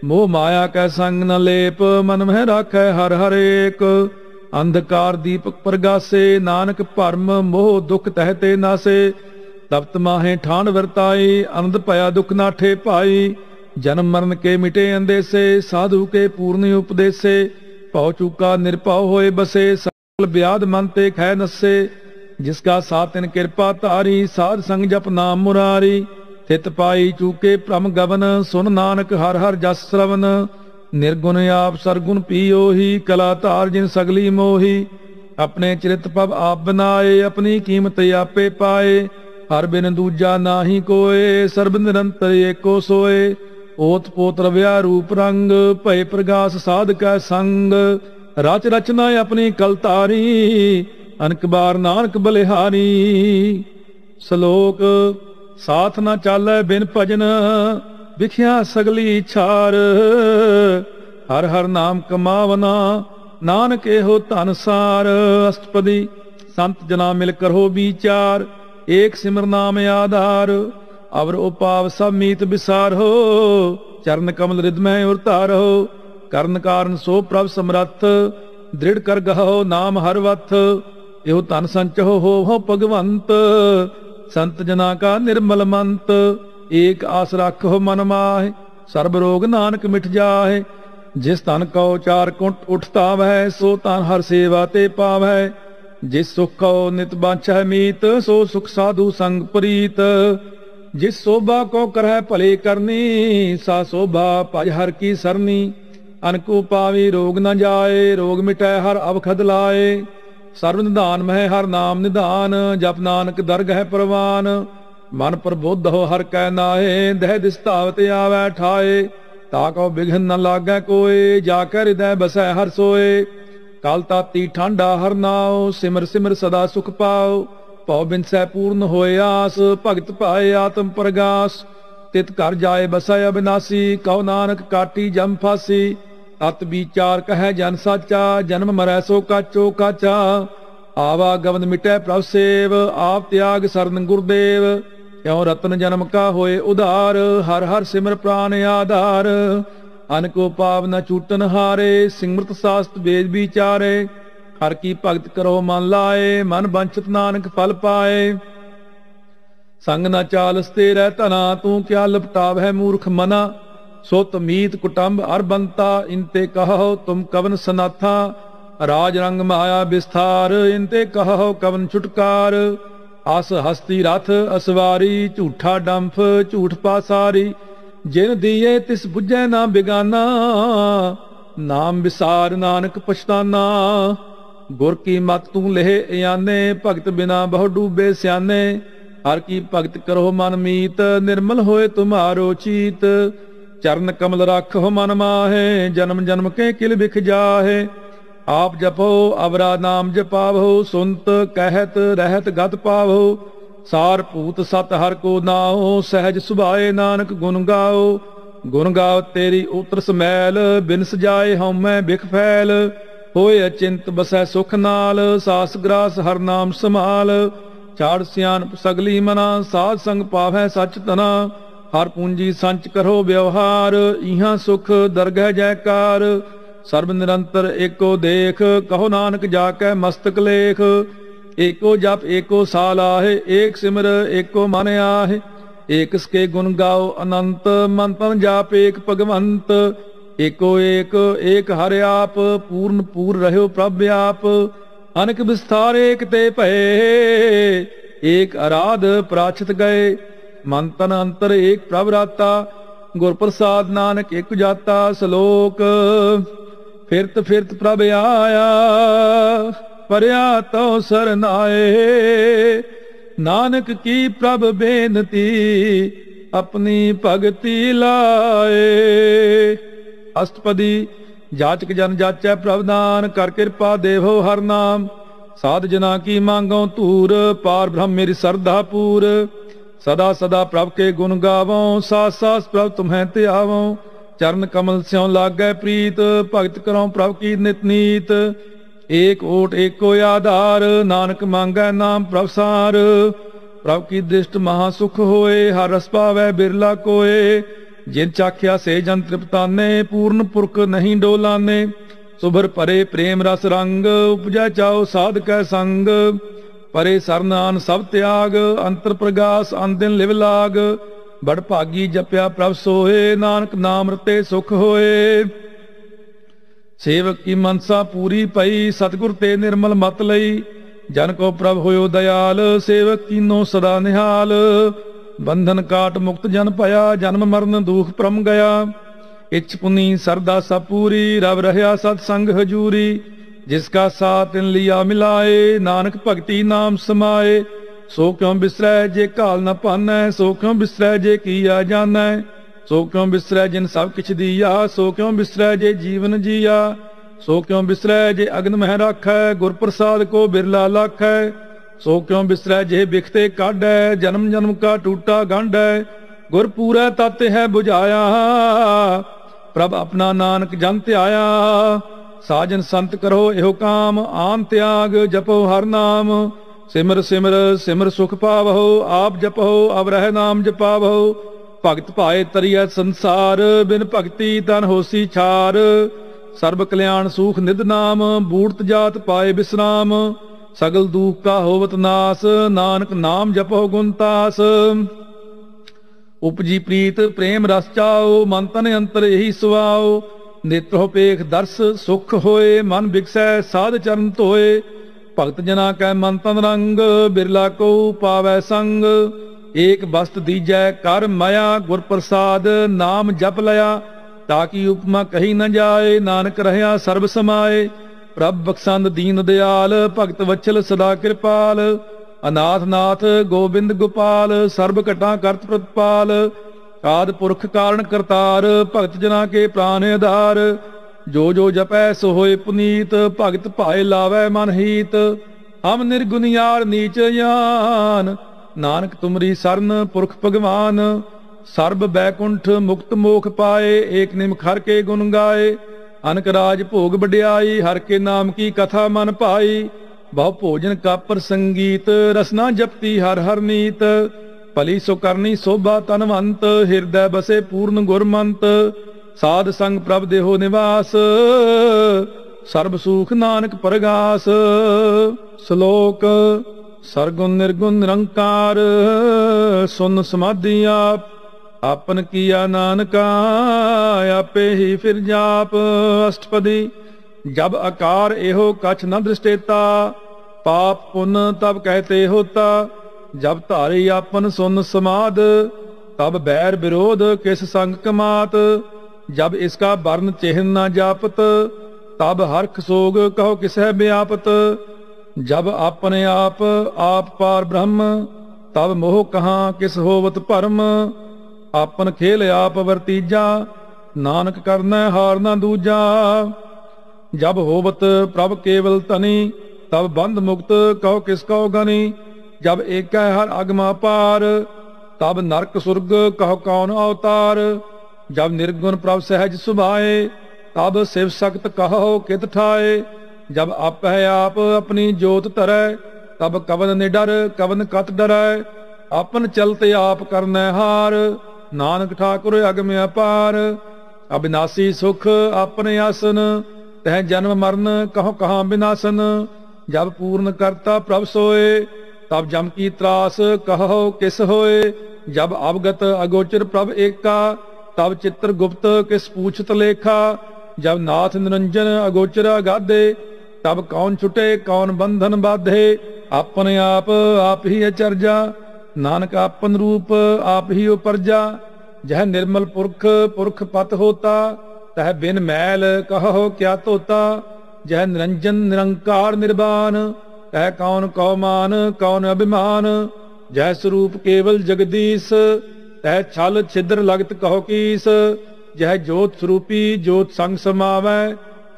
मोह माया कै संग न लेप, मन में राखै हर हर एक। अंधकार दीपक प्रगासे, नानक भरम मोह दुख तहते नासे। तप्त माहे ठान वरताई, आनंद पया दुख नाठे पाई। जन्म मरण के मिटे अंदेसे, साधु के पूर्ण उपदेसे। भौ चूका निरभव होए बसे, सकल ब्याध मन ते खै नसे। जिसका सातिन कृपा तारी, साध संग जप नाम मुरारी। थित पाई चूके भ्रम गवन, सुन नानक हर हर जस श्रवण। निर्गुण आप सरगुण पियोही, कला धार जिन सगली मोही। अपने चरित पव आप बनाए, अपनी कीमत आपे पाए। हर बिन दूजा नाहि कोय, सर्ब निरंतर एको सोए। ओत पोत रव्या रूप रंग, भय प्रगास साध कै संग। रच रचना अपनी कलतारी, अनक बार नानक बलिहारी। श्लोक साथ न चालै बिन भजन, विख्या सगली छार। हर हर नाम कमावना, नानक एहो धन सार। अष्टपदी संत जना मिल करहो विचार, एक सिमर नाम आधार। अवर उपाव सब मीत विसार हो, चरण कमल हृदय उतारो। करण कारण सो प्रभ समरथ, दृढ़ कर गहो नाम हर वथ। एहो धन संचहो हो भगवंत, संत जना का निर्मल मंत। एक आस रखो मन माहे, सर्ब रोग नानक मिट जाहे। जिस तन को चार कुंट उठता वह, सो तन हर सेवा ते पावै। जिस सुख को नित बांछै मीत, सो सुख साधु संग प्रीत। जिस शोभा को करह भले करनी, सा शोभा भज हर की सरनी। अनको पावी रोग न जाए, रोग मिटै हर अवखद लाए। सर्व निधान मह हर नाम निधान, जप नानक दरगह परवान। मन प्रबुद्ध हो हर कै नाहे, दह दिस्तावत आवै ठाए। ताको बिघन न लागै कोय, जाकै हृदय बसै हर सोए। काल ताती ठांडा हर नाव, सिमर सिमर सदा सुख पाओ। भौ बिनसै पूर्ण होए आस, भगत पाए आत्म प्रगास। तित घर जाए बसै अविनाशी, कहो नानक काटी जम फासी। अत विचार कह जन साचा, जन्म मरै सो काचो काचा। आवा गवंद मिटै प्रभ सेव, आप त्याग सरन गुरदेव। क्यों रतन जन्म का होए उधार, हर हर सिमर प्राण आधार। अनको पाव न चूटन हारे, सिमरत शास्त्र वेद विचारे। हर की भगत करो मन लाए, मन बंछत नानक फल पाए। संग न चालस तेरै धना, तू क्या लपटावै मूर्ख मना। सुत मीत कुटुंब अर बंता, इनते कहो तुम कवन सनाथा। राज रंग माया विस्तार, इनते कहो कवन छुटकार। आस हस्ती रथ असवारी, झूठा डंफ झूठ पासारी। जिन दिए तिस बुझै ना बिगाना, नाम विसार नानक पछताना। गुर की मत तू लेह याने, भगत बिना बहु डूबे स्याने। हर की भगत करो मन मीत, निर्मल होए तुम्हारो चीत। चरण कमल राखो मन माहे, जन्म जन्म के किल बिख जाहे। आप जपो अवरा नाम जपावो, सुनत कहत रहत गत पावो। सार पूत सत हर को नाओ, सहज सुभाए नानक गुण गाओ। गुण गाओ तेरी उतर समैल, बिन सजाए हउमै बिख फैल। होए अचिंत बसै सुख नाल, सास ग्रास हर नाम समाल। छाड़ सियान सगली मना, साध संग पावै सच तना। हर पूंजी संच करो व्यवहार, इहाँ सुख दरगह जयकार। सर्ब निरंतर एको देख, कहो नानक जाकै मस्तक लेख। एको जप एको साल आहे, एक सिमर एको मन आहे। एक इसके गुण गाओ अनंत, मन तन जाप एक भगवंत। एको एक एक हर आप, पूर्ण पूर रहो प्रभ आप। अनक विस्तार एक ते भये, एक आराध प्राचित गए। मन तन अंतर एक प्रभ राता, गुर प्रसाद नानक एक जाता। सलोक फिरत फिरत प्रभ आया, परया तो सरनाए। नानक की प्रभ बेनती, अपनी भगति लाए। अष्टपदी जाचक जन जाचै प्रभदान, कर कृपा देवो हर नाम। साध जना की मांगो तूर, पार ब्रह्म मेरी सरधा पूर। सदा सदा प्रभ के गुण गावों, सास सास प्रभ तुम्हें त्यावों। चरण कमल स्यों लागै प्रीत, भगत करो प्रभ की नित नीत। एक ओट एको आधार, नानक मांगै नाम प्रभ सार। प्रभ की दृष्ट महासुख होए, हर रस पावै बिरला कोय। जिन चाख्या से जन तृप्ताने, पूर्ण पुरख नहीं डोलाने। सुभर परे प्रेम रस रंग, उपजै चाओ साध कै संग। परे सरनान सब त्याग, अंतर प्रगास अन दिन लिव लाग। बड़ भागी जपया प्रभ सोए, नानक नाम रते सुख होए। सेवक की मनसा पूरी पई, सतगुर ते निर्मल मत लई। जन को प्रभ होयो दयाल, सेवक कीनो सदा निहाल। बंधन काट मुक्त जन पया, जन्म मरण दुख परम गया। इच्छ पुनी सरदा सब पूरी, रब रहया सतसंग हजूरी। जिसका साथ तिन लिया मिलाए, नानक भगति नाम समाए। सो क्यों बिसरै जे काल न पानै, सो क्यों बिसरै जे किया जानै। सो क्यों बिसरै जिन सब किछ दिया, सो क्यों बिसरै जे जीवन जिया। सो क्यों बिसरै जे अग्न मह राखै, गुर प्रसाद को बिरला लाखै। सो क्यों बिसरै जे बिखते काढै, जन्म जन्म का टूटा गांढै। गुर पूरै तत है बुझाया, प्रभ अपना नानक जन त्याया। साजन संत करो एहो काम, आन त्याग जपो हर नाम। सिमर सिमर सिमर सुख पावहो, आप जपहो अब रह नाम जपावहो। भगत भाए तरिय संसार, बिन भगति तन होसी छार। सर्ब कल्याण सुख निध नाम, बूढ़त जात पाए विश्राम। सगल दुख का होवत नास, नानक नाम जपो गुणतास। उपजी प्रीत प्रेम रस चाओ, मन तन अंतर यही सुआओ। नेत्रो पेख दर्श सुख होए, मन बिकसै साध चरण धोए। भगत जना कै मन तन रंग, बिरला को पावै संग। एक बस्त दीजै कर माया, गुर प्रसाद नाम जप लया। ताकि उपमा कही न जाए, नानक रहया सर्ब समाए। प्रभ बख्शंद दीन दयाल, भगत वत्सल सदा कृपाल। अनाथ नाथ गोबिंद गोपाल, सर्ब घटा करत प्रतिपाल। आद पुरख कारण करतार, भगत जना के प्राण आधार। जो जो जपै सो होए पुनीत, भगत भाए लावै मन हीत। हम निर्गुनियार नीच यान, नानक तुमरी सरन पुरख भगवान। सर्ब बैकुंठ मुक्त मोख पाए, एक निमख हर के गुण गाए। अनक राज भोग बड़ियाई, हर के नाम की कथा मन पाई। बहु भोजन का प्रसंगीत, रसना जपती हर हर नीत। भली सो करनी शोभा तनवंत, हिरदय बसे पूर्ण गुरमंत। साध संग प्रभ देहो निवास, सर्ब सुख नानक परगास। श्लोक सरगुण निर्गुण निरंकार, सुन समाधि आप। आपन किया नानका, आपे ही फिर जाप। अष्टपदी जब आकार एहो कछ न दृष्टेता, पाप पुण्य तब कहते होता। जब धारी आपन सुन समाद, तब बैर विरोध किस संग कमात। जब इसका वर्ण चिन्ह न जापत, तब हर्ख सोग कहो किसै व्यापत। जब अपने आप पार ब्रह्म, तब मोह कहाँ किस होवत भरम। आपन खेल आप वरतीजा, नानक करना हार न दूजा। जब होवत प्रभ केवल तनी, तब बंध मुक्त कहो किसको गनी। जब एक हर अगमा पार, तब नरक सुर्ग कहो कौन अवतार। जब निर्गुण प्रभ सहज सुभाए, तब शिव सख्त कहो कित ठाए। जब आप है आप अपनी जोत तरय, तब कवन निडर कवन कत डरै। आपन चलते आप करनै हार, नानक ठाकुर अगम अपार। अविनाशी सुख अपने आसन, तह जन्म मरण कहो कहाँ विनाशन। जब पूर्ण करता प्रभ सोए, तब जम की त्रास कहो किस होए। जब अवगत अगोचर प्रभ एका, तब चित्र गुप्त किस पूछत लेखा। जब नाथ निरंजन अगोचर अगाधे, तब कौन छुटे कौन बंधन बाधे। अपने आप ही अचरजा, नानक अपन रूप आप ही उपरजा। जह निर्मल पुरख पुरख पत होता, तह बिन मैल कहो क्या तोता। जह निरंजन निरंकार निर्वाण, तह कौन कौमान कौन अभिमान। जह स्वरूप केवल जगदीश, तह छल छिद्र लगत कहो कीस। जह जोत स्वरूपी जोत संग समावै,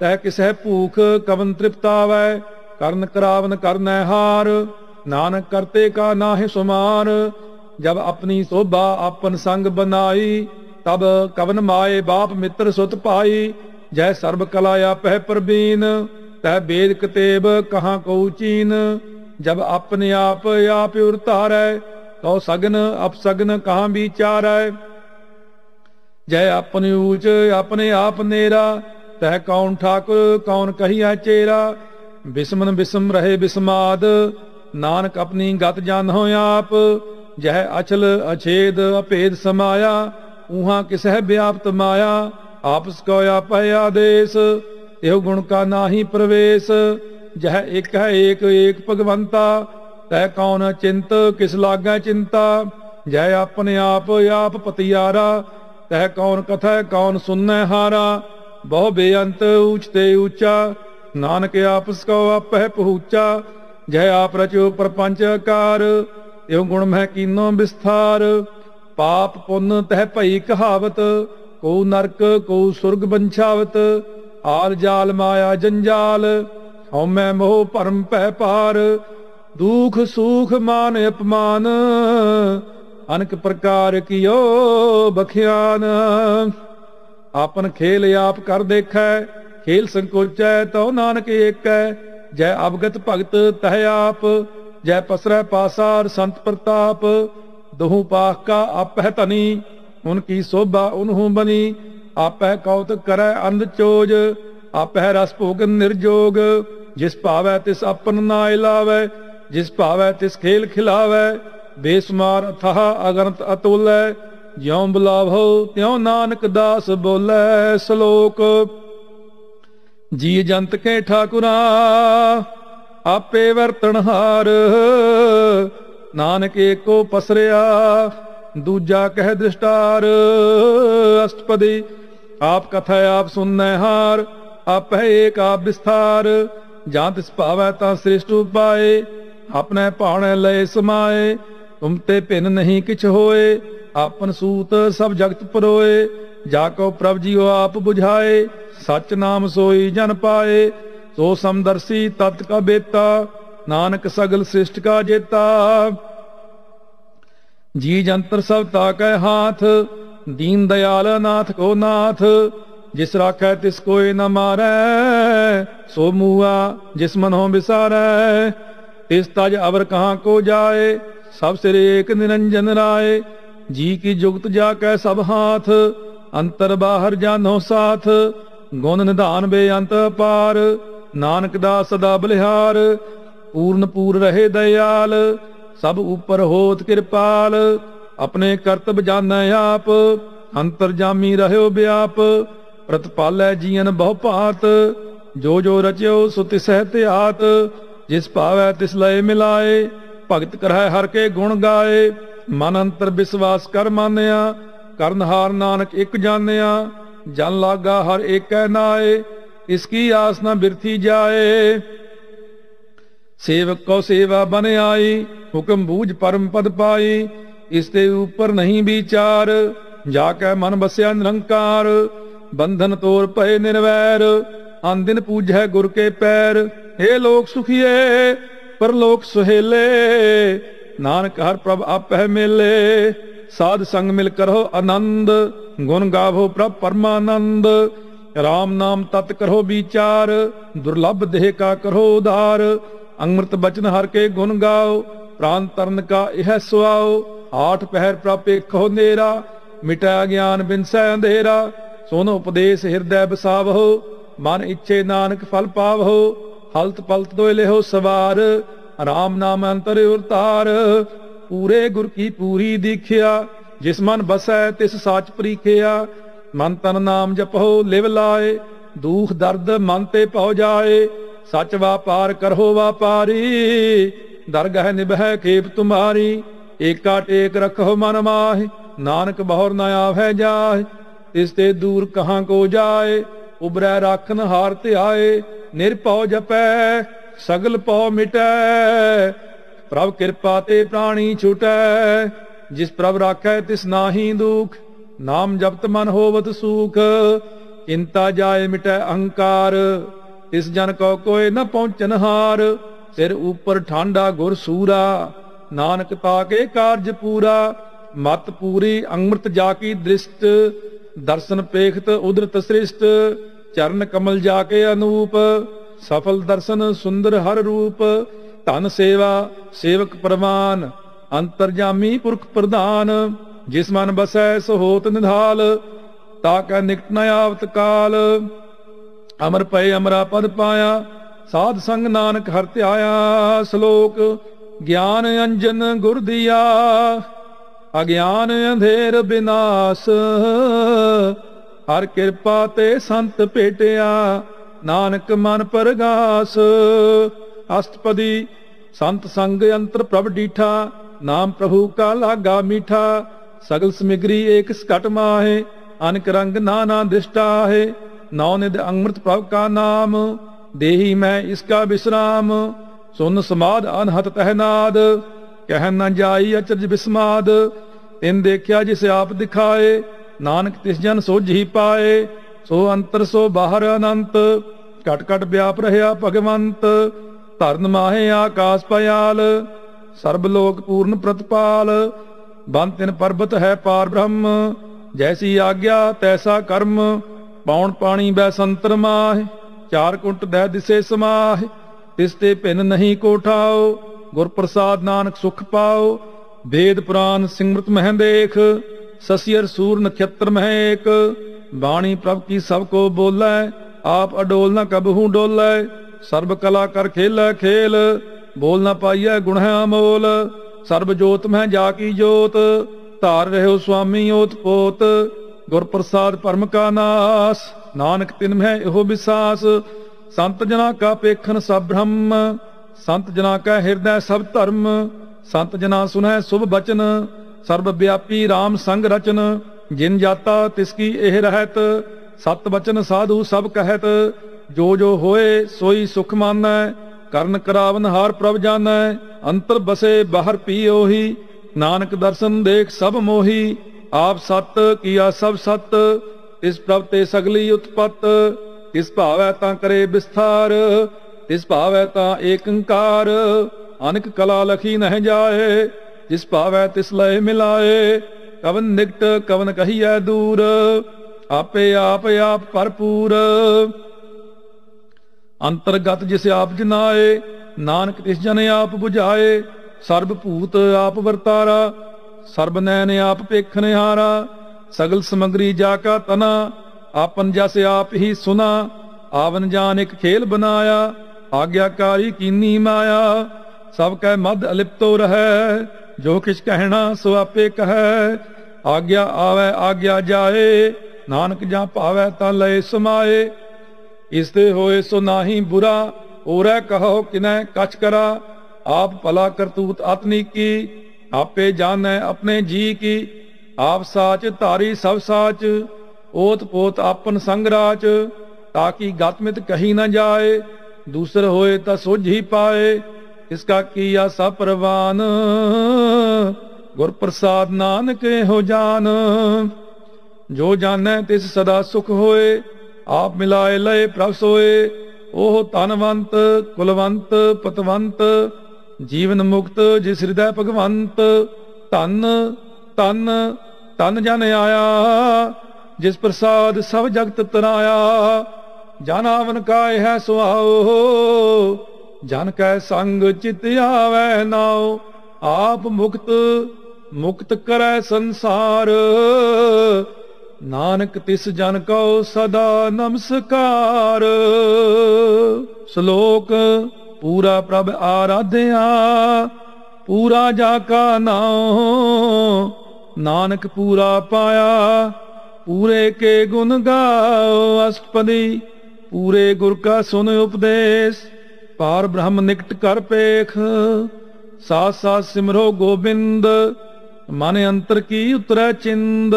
तह किसह भूख कवन तृप्तावै। करण करावन करन हार, नानक करते का नाहि सुमार। जब अपनी शोभा अपन संग बनाई, तब कवन माए बाप मित्र सुत पाई। जय सर्व कला आपह प्रवीण, तह वेद कतेब कहाँ को चीन। जब अपने आप उतारै, तो सगन अपसगन कहाँ विचारै। जय अपने ऊंच अपने आप नेरा, तह कौन ठाकुर कौन कहिया चेरा। बिस्मन बिस्म रहे बिस्माद, नानक अपनी गत जान हो आप। जह अचल अछेद अभेद समाया, ऊहा किसह व्याप्त माया। आपस को आप आदेश, यो गुण का नाही प्रवेश। जह एक है एक भगवंता, तह कौन चिंत किस लागै चिंता। जय अपने आप पतियारा, तह कौन कथा कौन सुनने हारा। बहु बेअंत ऊंचते ऊंचा, नानक आपस को आपह पहुँचा। जय आप रचो प्रपंच आकार, यो गुण मह कीनो विस्तार। पाप पुन तह भई कहावत, को नरक को सुरग बंछावत। आल जाल माया जंजाल, हौमै मोह भरम पै पार। दुख सुख मान अपमान, अनक प्रकार कियो बख्यान। आपन खेल आप कर देखै, खेल संकोचै तो नानक एकै। जय अवगत भगत तह आप, जय पसरै पासार संत प्रताप। दोहू पाख का आपह तनी, उनकी शोभा उन्हू बनी। आपह कौतक करै अंध चोज, आपह रस भोगन निर्जोग। जिस पावै तिस अपन नाय लावै, जिस पावै तिस खेल खिलावै। बेसुमार अथाह अगणत अतुलै, ज्यों बुलावो त्यों नानक दास बोलै। श्लोक जी जंत के ठाकुरा, आपे वर्तनहार। नानक एको पसरिया, दूजा कह दृष्टार। अष्टपदी आप कथा आप सुनने हार, आप एक आप विस्तार। जां तिस पावै तां श्रेष्ठ उपाय, अपने भाणे लय समाए। तुम ते भिन्न नहीं किछ होए, आपन सूत सब जगत परोए। जाको प्रभ जीओ आप बुझाए, सच नाम सोई जन पाए। सो समदर्शी तत् का बेता, नानक सगल सृष्टि का जेता। जी जंतर सब ताकै हाथ, दीन दयाल नाथ को नाथ। जिस राखै तिस कोई न मारै, सो मुआ जिस मनो विसारै। तिस तज अवर कहाँ को जाए, सब सिर एक निरंजन राय। जी की जुगत जाकै सब हाथ, अंतर बाहर जानो साथ। गुण निधान बेअंत पार, नानक दास सदा बलिहार। पूर्ण पूर रहे दयाल, सब ऊपर होत कृपाल। अपने करतब जानै आप, अंतरजामी रह्यो व्याप। प्रतिपालै जीवन बहु भांत, जो जो रच्यो सो तिसह त्यात। जिस पावै तिस लय मिलाए, भगत करहै हर के गुण गाए। मन अंतर विश्वास कर मानया, करनहार नानक एक जानिया। जन लागा हर एक नाए, इसकी आस न बिरथी जाए। सेवक को सेवा बन आई, हुक्म बूझ परम पद पाई। इसते ऊपर नहीं विचार, जाकै मन बसया निरंकार। बंधन तोर पए निर्वैर, अन दिन पूजै गुर के पैर। हे लोक सुखिए परलोक सुहेले, नानक हर प्रभ आपह मेले। साध संग मिल करहो आनंद, गुण गावो प्रभ परमानंद। राम नाम तत् करहो विचार, दुर्लभ देह का करहो उधार। अमृत बचन हर के गुण गाओ, प्राण तरन का यह सुआओ। आठ पहर प्रभ पेखो नेरा, मिटै ज्ञान बिनसै अंधेरा। सुन उपदेश हृदय बसावहो, मन इच्छे नानक फल पावहो। हलत पलत दोय लेहो सवार, राम नाम अंतर उरतार। पूरे गुर की पूरी दीखिया, जिस मन बसै तिस साच परीखिया। मन तन नाम जपहो लिव लाए, दुख दर्द मन ते पौ जाए। सच वापार करहो वापारी, दरगह निभै खेप तुम्हारी। एका टेक रखो मन माहि, नानक बहुर न आवै जाहि। तिस ते दूर कहाँ को जाए, उबरै राखन हार ध्याए। निरभौ जपै सगल पौ मिटै, प्रभ कृपा ते प्राणी छुटै। जिस प्रभ राखै तिस नाहि दुख, नाम जपत मन होवत सुख। चिंता जाए मिटै अहंकार, तिस जन को कोय न पहुँचन हार। सिर ऊपर ठांडा गुर सूरा, नानक ताके कारज पूरा। मत पूरी अमृत जाकी दृष्ट, दर्शन पेखत उदरत सृष्ट। चरण कमल जाके अनूप, सफल दर्शन सुंदर हर रूप। धन सेवा सेवक परवान, अंतरजामी पुरख प्रधान। जिस मन बसै सो होत निधाल, ताकै निकट न आवत काल। अमर पए अमरा पद पाया, साध संग नानक हर ध्याया। श्लोक ज्ञान अंजन गुर दिया, अज्ञान अंधेर विनाश। हर कृपा ते संत भेटिया, नानक मन परगास। अष्टपदी संत संग अंतर प्रभ डीठा, नाम प्रभु का लागा मीठा। सगल समिग्री एक सकट माहे, अनक रंग नाना दृष्टा है। नौ निध अमृत प्रभ का नाम, देही मैं इसका विश्राम। सुन समाद अनहत तहनाद, कह न जाई अचरज विस्माद। तिन देखिया जिसे आप दिखाए, नानक तिस जन सोझी पाए। सो अंतर सो बाहर अनंत, घट घट व्याप रहा भगवंत। धरन माहे आकाश पयाल, सर्वलोक पूर्ण प्रतिपाल। बन तिन पर्वत है पार ब्रह्म, जैसी आज्ञा तैसा कर्म। पौन पानी बै संतर माह, चार कुंट दै दिसे समाह। तिस ते भिन्न नहीं कोठाओ, गुर प्रसाद नानक सुख पाओ। वेद पुराण सिमरत मह देख, ससियर सूर नक्षत्र मह एक। बाणी प्रभ की सबको बोलै, आप अडोल न कबहू डोलै। सर्व कला कर खेलै खेल, बोल न पाइयै गुण है अमोल। सर्व जोत मह जाकी जोत, धार रहो स्वामी ओत पोत। गुर प्रसाद परम का नास, नानक तिन में एहो विसास। संत जना का पेखन सब ब्रह्म, संत जना का हृदय सब धर्म। संत जना सुनै शुभ बचन, सर्वव्यापी राम संग रचन। जिन जाता तिसकी एह रहत, सत बचन साधु सब कहत। जो जो होए सोई सुख मानै, करन करावन हार प्रभ जानै। अंतर बसे बाहर पी ओही, नानक दर्शन देख सब मोही। आप सत किया सब सत, तिस प्रभ ते सगली उत्पत। तिस भावै तां करे विस्तार, तिस भावै तां एकंकार। अनक कला लखी नह जाए, जिस भावै तिस लय मिलाए। कवन निकट कवन कहियै दूर, आपे आप भरपूर। अंतरगत जिस आप जनाए, नानक तिस जन आप बुझाए। सर्व भूत आप वर्तारा, सर्ब नैन आप पेखनिहारा। सगल समग्री जाका तना, आपन जस आप ही सुना। आवन जान एक खेल बनाया, आज्ञाकारी कीनी माया। सब कह मद अलिप्तो रहे, जो किछ कहना सो आपे कहे। आज्ञा आवे आज्ञा जाए, नानक जा पावै ता लय समाए। इसते होए सो नाही बुरा, ओरै कहो किनै कछ करा। आप भला करतूत आतनी की, आपे जानै अपने जी की। आप साच धारी सब साच, ओत पोत आपन संग राच। ताकि गतमित कही न जाए, दूसर होए ता सोझ ही पाए। इसका किया सब परवान, गुर प्रसाद नानक हो जान। जो जानै तिस सदा सुख होए, आप मिलाए लय प्रभ सोए। ओह धनवंत कुलवंत पतवंत, जीवन मुक्त जिस हृदय भगवंत। धन धन धन जन आया, जिस प्रसाद सब जगत तराया। जन आवन काय है सुहाओ, जन कै संग चित आवे नाओ। आप मुक्त मुक्त करै संसार। नानक तिस जन को सदा नमस्कार। श्लोक पूरा प्रभ आराध्या पूरा जाका नाम। नानक पूरा पाया पूरे के गुण गाओ। अष्टपदी पूरे गुर का सुन उपदेश। पार ब्रह्म निकट कर पेख। साथ साथ सिमरो गोबिंद मन अंतर की उतरै चिंद।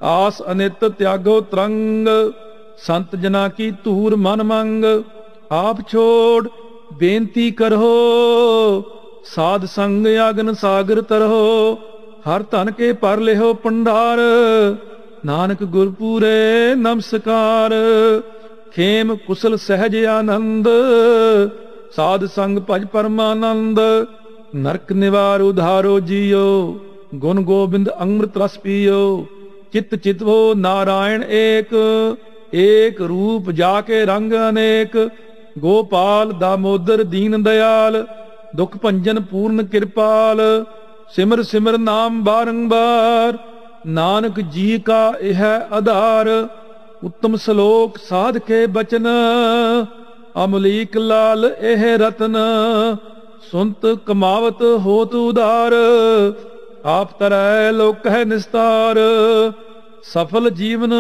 आस अनित त्यागो तरंग संत जना की तूर मन मंग। आप छोड़ बेनती करहो साध संग अगन सागर तरहो। हर धन के पर लेहो भंडार। नानक गुरपूरे नमस्कार। खेम कुशल सहज आनंद साध संग भज परमानंद। नरक निवार उधारो जियो गुण गोबिंद अमृत रस पियो। चित चितवो नारायण एक एक रूप जाके रंग अनेक। गोपाल दामोदर दीन दयाल दुख भंजन पूर्ण कृपाल। सिमर सिमर नाम बारंबार नानक जी का यह आधार। उत्तम श्लोक साध के बचन अमलीक लाल एह रतन। सुनत कमावत होत उदार आप तरह लोक है निस्तार। सफल जीवन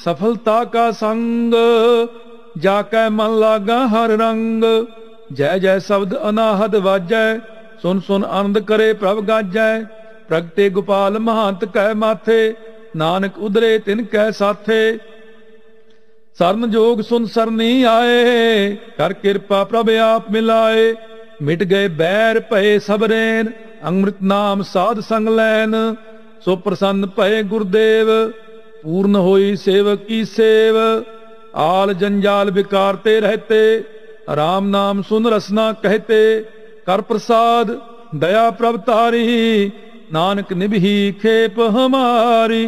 सफलता का संग जाकै मन लागा हर रंग। जय जय शब्द अनाहद वाजै सुन सुन आनंद करे प्रभ गाजै। प्रगटे गोपाल महंत कै माथे नानक उदरे तिन कै साथे। सरन जोग सुन सरनी आए कर कृपा प्रभ आप मिलाए। मिट गए बैर भय सबरेन अमृत नाम साध संग लैन। सो प्रसन्न भय गुरुदेव पूर्ण होई सेवक की सेव। आल जंजाल विकारते रहते राम नाम सुन रसना कहते। कर प्रसाद दया प्रभ तारी नानक निभही खेप हमारी।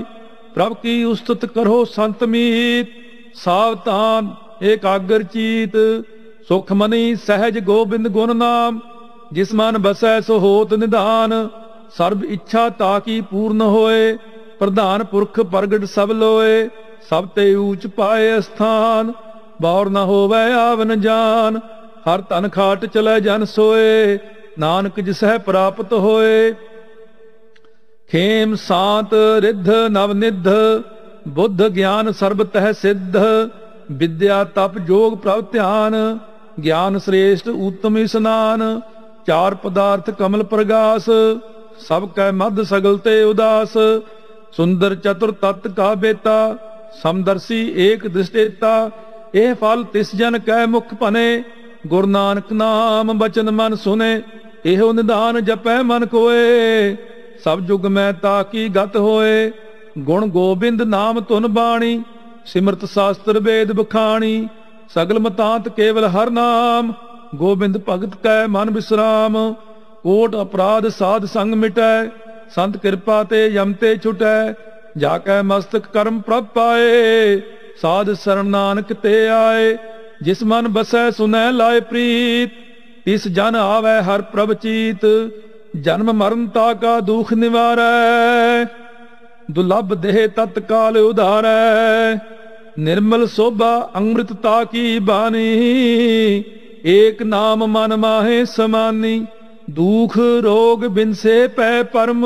प्रभ की उस्तुत करो संत मीत सावधान एकाग्र चीत। सुख मनी सहज गोबिंद गुण नाम जिस मन बसै सो होत निधान। सर्ब इच्छा ताकी पूर्ण होए प्रधान पुरख प्रगट सब लोए। सब ते ऊंच पाए स्थान बौर न होवै आवन जान। हर तन खाट चलै जन सोए नानक जिसै प्राप्त होए। खेम सांत रिद्ध नवनिध बुद्ध ज्ञान सर्ब तह सिद्ध। विद्या तप जोग प्रभ ध्यान ज्ञान श्रेष्ठ उत्तम स्नान। चार पदार्थ कमल प्रगास सब कै मध सगल ते उदास। सुंदर चतुर तत् का बेता समदर्शी एक दृष्टेता। एह फल तिस जन कै मुख भने गुरु नानक नाम बचन मन सुने। एहो निधान जपै मन कोए सब जुग में ताकी गत होए। गुण गोबिंद नाम तुन बाणी सिमरत शास्त्र वेद बखाणी। सगल मतांत केवल हर नाम गोबिंद भगत कै मन विश्राम। कोट अपराध साध संग मिटै संत कृपा ते यम ते छुटै। जाकै मस्तक कर्म प्रभ पाए साध शरण नानक ते आए। जिस मन बसै सुनै लाए प्रीत तिस जन आवे हर प्रभ चीत। जन्म मरणता का दुख निवारै दुर्लभ देह तत्काल उधारै। निर्मल शोभा अमृतता की बानी एक नाम मन माहे समानी। दुख रोग बिनसे पै परम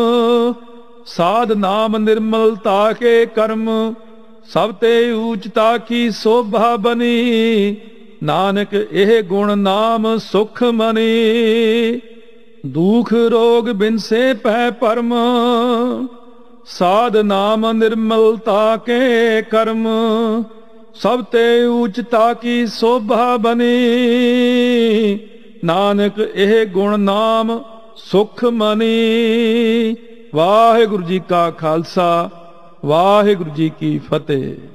साध नाम निर्मलता के कर्म। सब ते ऊंचता की शोभा बनी नानक एह गुण नाम सुख मनी। दुख रोग बिनसे पै परम साध नाम निर्मलता के कर्म। सब ते ऊंचता की शोभा बनी नानक एह गुण नाम सुख मनी। वाहिगुरु जी का खालसा वाहिगुरु जी की फतेह।